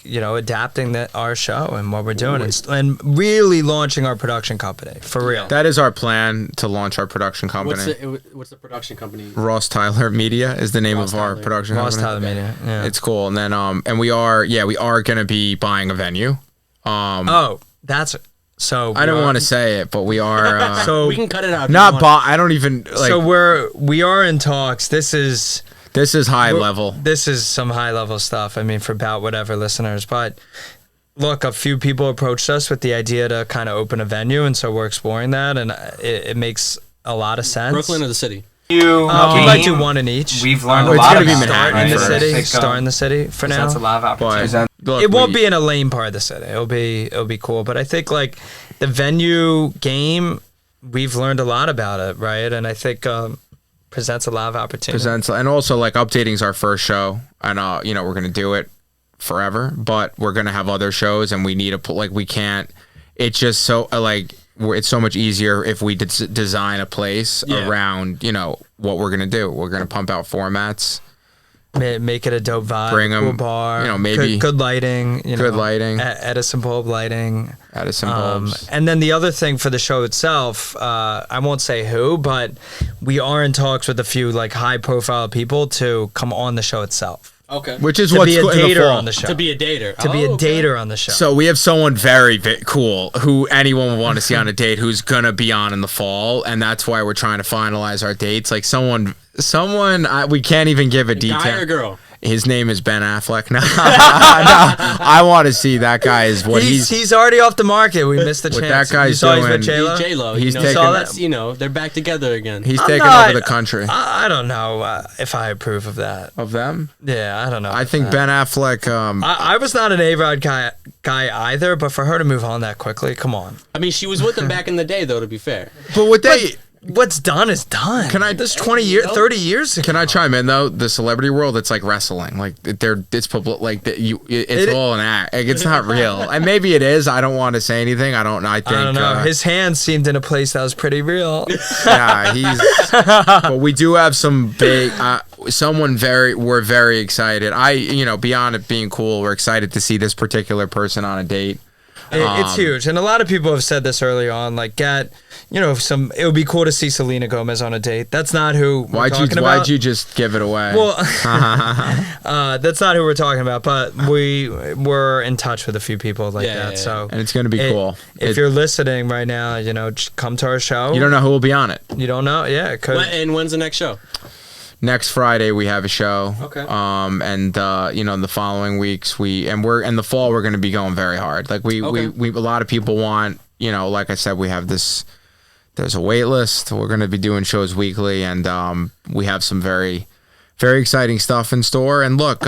adapting our show and what we're doing and really launching our production company for real. That is our plan, to launch our production company. What's the production company? Ross Tyler Media is the name of our production company. Ross Tyler Media. Yeah. It's cool. And then and we are going to be buying a venue. So I don't want to say it, but we are. So we can cut it out. I don't even. So we are in talks. This is high level. This is some high level stuff. I mean, for Bout whatever listeners. But look, a few people approached us with the idea to kind of open a venue, and so we're exploring that, and it makes a lot of sense. Brooklyn or the city? We might do one in each. We've learned a lot about Start in the city for now. That's a lot of opportunity. It won't be in a lame part of the city. It'll be cool. But I think like the venue game, we've learned a lot about it, right? And I think presents a lot of opportunity. And also like updating's our first show, and we're gonna do it forever, but we're gonna have other shows, and we need to we can't. It's just so it's so much easier if we design a place around what we're gonna do. We're gonna pump out formats, make it a dope vibe, bring them, cool bar, maybe good lighting, lighting, Edison bulb lighting, bulbs. And then the other thing for the show itself, I won't say who, but we are in talks with a few like high profile people to come on the show itself. Okay. Which is what's cool in the fall. On the show. To be a dater. To be a dater on the show. So we have someone very cool who anyone would want to see on a date who's going to be on in the fall, and that's why we're trying to finalize our dates. Like someone we can't even give a detail. Guy or girl? His name is Ben Affleck. No, I want to see that guy is what he's already off the market. We missed the chance. What that guy's doing. He's with J-Lo. He's taking, they're back together again. He's taking over the country. I don't know if I approve of that. Of them? Yeah, I don't know. I think Ben Affleck. I was not an A-Rod guy either, but for her to move on that quickly, come on. I mean, she was with him back in the day, though. To be fair, but what's done is done. Can I? This 20 years, 30 years ago. Can I chime in though? The celebrity world, it's like wrestling. Like it's public. Like it's all an act. Like, it's not real. And maybe it is. I don't want to say anything. I don't know. His hand seemed in a place that was pretty real. Yeah, But we do have some big. We're very excited. Beyond it being cool, we're excited to see this particular person on a date. It's huge, and a lot of people have said this early on. Like, it would be cool to see Selena Gomez on a date. That's not who we're talking about. Why'd you just give it away? Well, that's not who we're talking about. But we were in touch with a few people like that. So, and it's gonna be cool. If you're listening right now, come to our show. You don't know who will be on it. You don't know. Yeah, it could. And when's the next show? Next Friday we have a show. Okay. And the following weeks in the fall we're going to be going very hard. Like we a lot of people want, like I said, we have this. There's a wait list. We're going to be doing shows weekly, and we have some very, very exciting stuff in store. And look,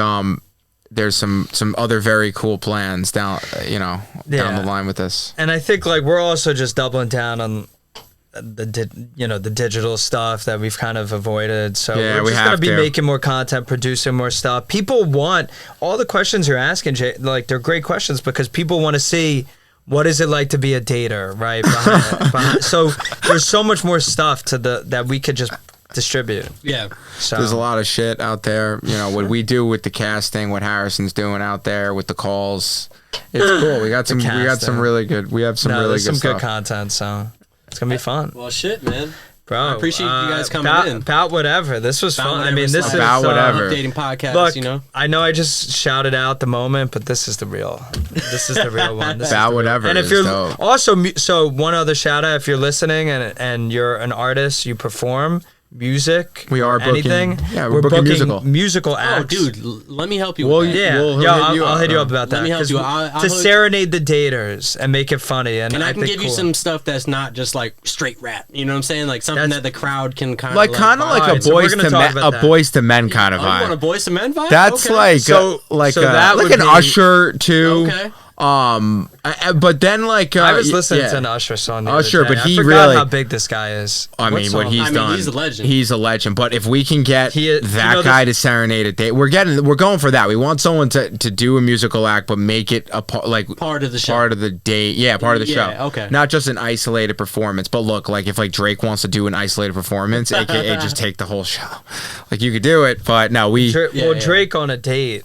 there's some other very cool plans down the line with this. And I think like we're also just doubling down on the digital stuff that we've kind of avoided. So we're just gonna be making more content, producing more stuff. People want all the questions you're asking, Jay, like they're great questions because people want to see what is it like to be a dater, right? So there's so much more stuff that we could just distribute. Yeah. So there's a lot of shit out there. What we do with the casting, what Harrison's doing out there with the calls. It's cool. We got some really good. We have some really good stuff. Good content. So. It's gonna be fun. Well, shit, man. Bro, I appreciate you guys coming in. About whatever. This was fun. I mean, this is about whatever. Updating podcast. Look, I know I just shouted out the moment, but this is the real. This is the real one. About whatever. And if you're also so one other shout out, if you're listening and you're an artist, you perform music. We are booking anything. Yeah, we're booking musical acts. Oh, dude, let me help you. With that. I'll hit you up about that. Let me help you. To serenade the daters and make it funny, and I can give you some stuff that's not just like straight rap. You know what I'm saying? Like something that the crowd can kind of like a Boys to Men kind of vibe. You want a Boys to Men vibe? That's like an Usher too. Okay. But then I was listening to an Usher song. Usher, but he I forgot really how big this guy is. What he's done. He's a legend. He's a legend. But if we can get that guy to serenade a date, we're going for that. We want someone to do a musical act, but make it part of the show, part of the date. Yeah, part of the show. Okay. Not just an isolated performance, but look, like if Drake wants to do an isolated performance, aka just take the whole show. Like you could do it, but no, Drake on a date.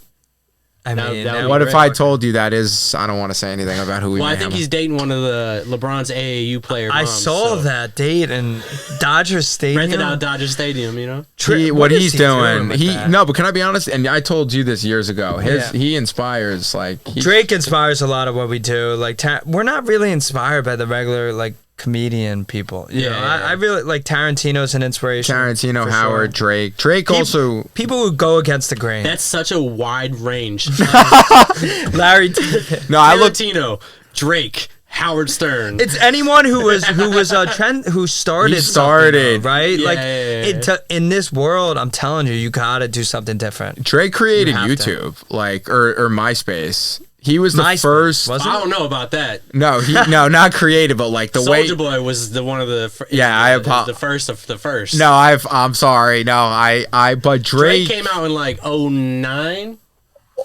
I mean, what if I told you that is? I don't want to say anything about who we. Well, I think he's dating one of the LeBron's AAU players. I saw that date in Dodger Stadium. Rented out Dodger Stadium, you know. What he's doing, but can I be honest? And I told you this years ago. He inspires Drake inspires a lot of what we do. Like we're not really inspired by the regular comedian people. I really like Tarantino's an inspiration. Tarantino, Howard, sure. Drake also people who go against the grain. That's such a wide range. Larry Tarantino, Drake, Howard Stern. It's anyone who was a trend who started right? In this world, I'm telling you, you gotta do something different. Drake created YouTube, or MySpace. He was the first. I don't know about that. No, not creative, but the way Soulja Boy was one of the. The first of the first. No, I'm sorry. No, but Drake came out in 09,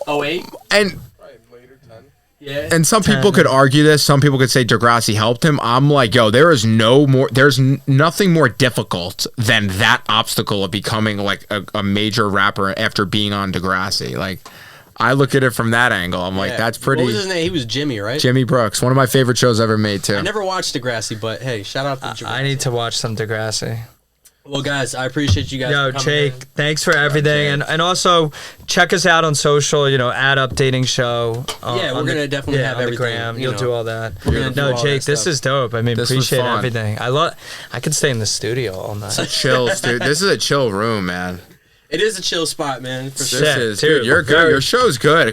08, and. Yeah. And some people could argue this. Some people could say Degrassi helped him. I'm like, there's nothing more difficult than that obstacle of becoming a major rapper after being on Degrassi. I look at it from that angle. I'm like, that's pretty. What was his name? He was Jimmy, right? Jimmy Brooks. One of my favorite shows ever made, too. I never watched Degrassi, but hey, shout out to Degrassi. I need to watch some Degrassi. Well, guys, I appreciate you guys. Yo, Jake, thanks for everything. And also, check us out on social, at Updating Show. We're going to definitely have everything. Gram. You'll do all that. No, Jake, this is dope. I mean, appreciate everything. I could stay in the studio all night. It's chill, dude. This is a chill room, man. It is a chill spot, man. For sure. Dude, you're good. Your show's good.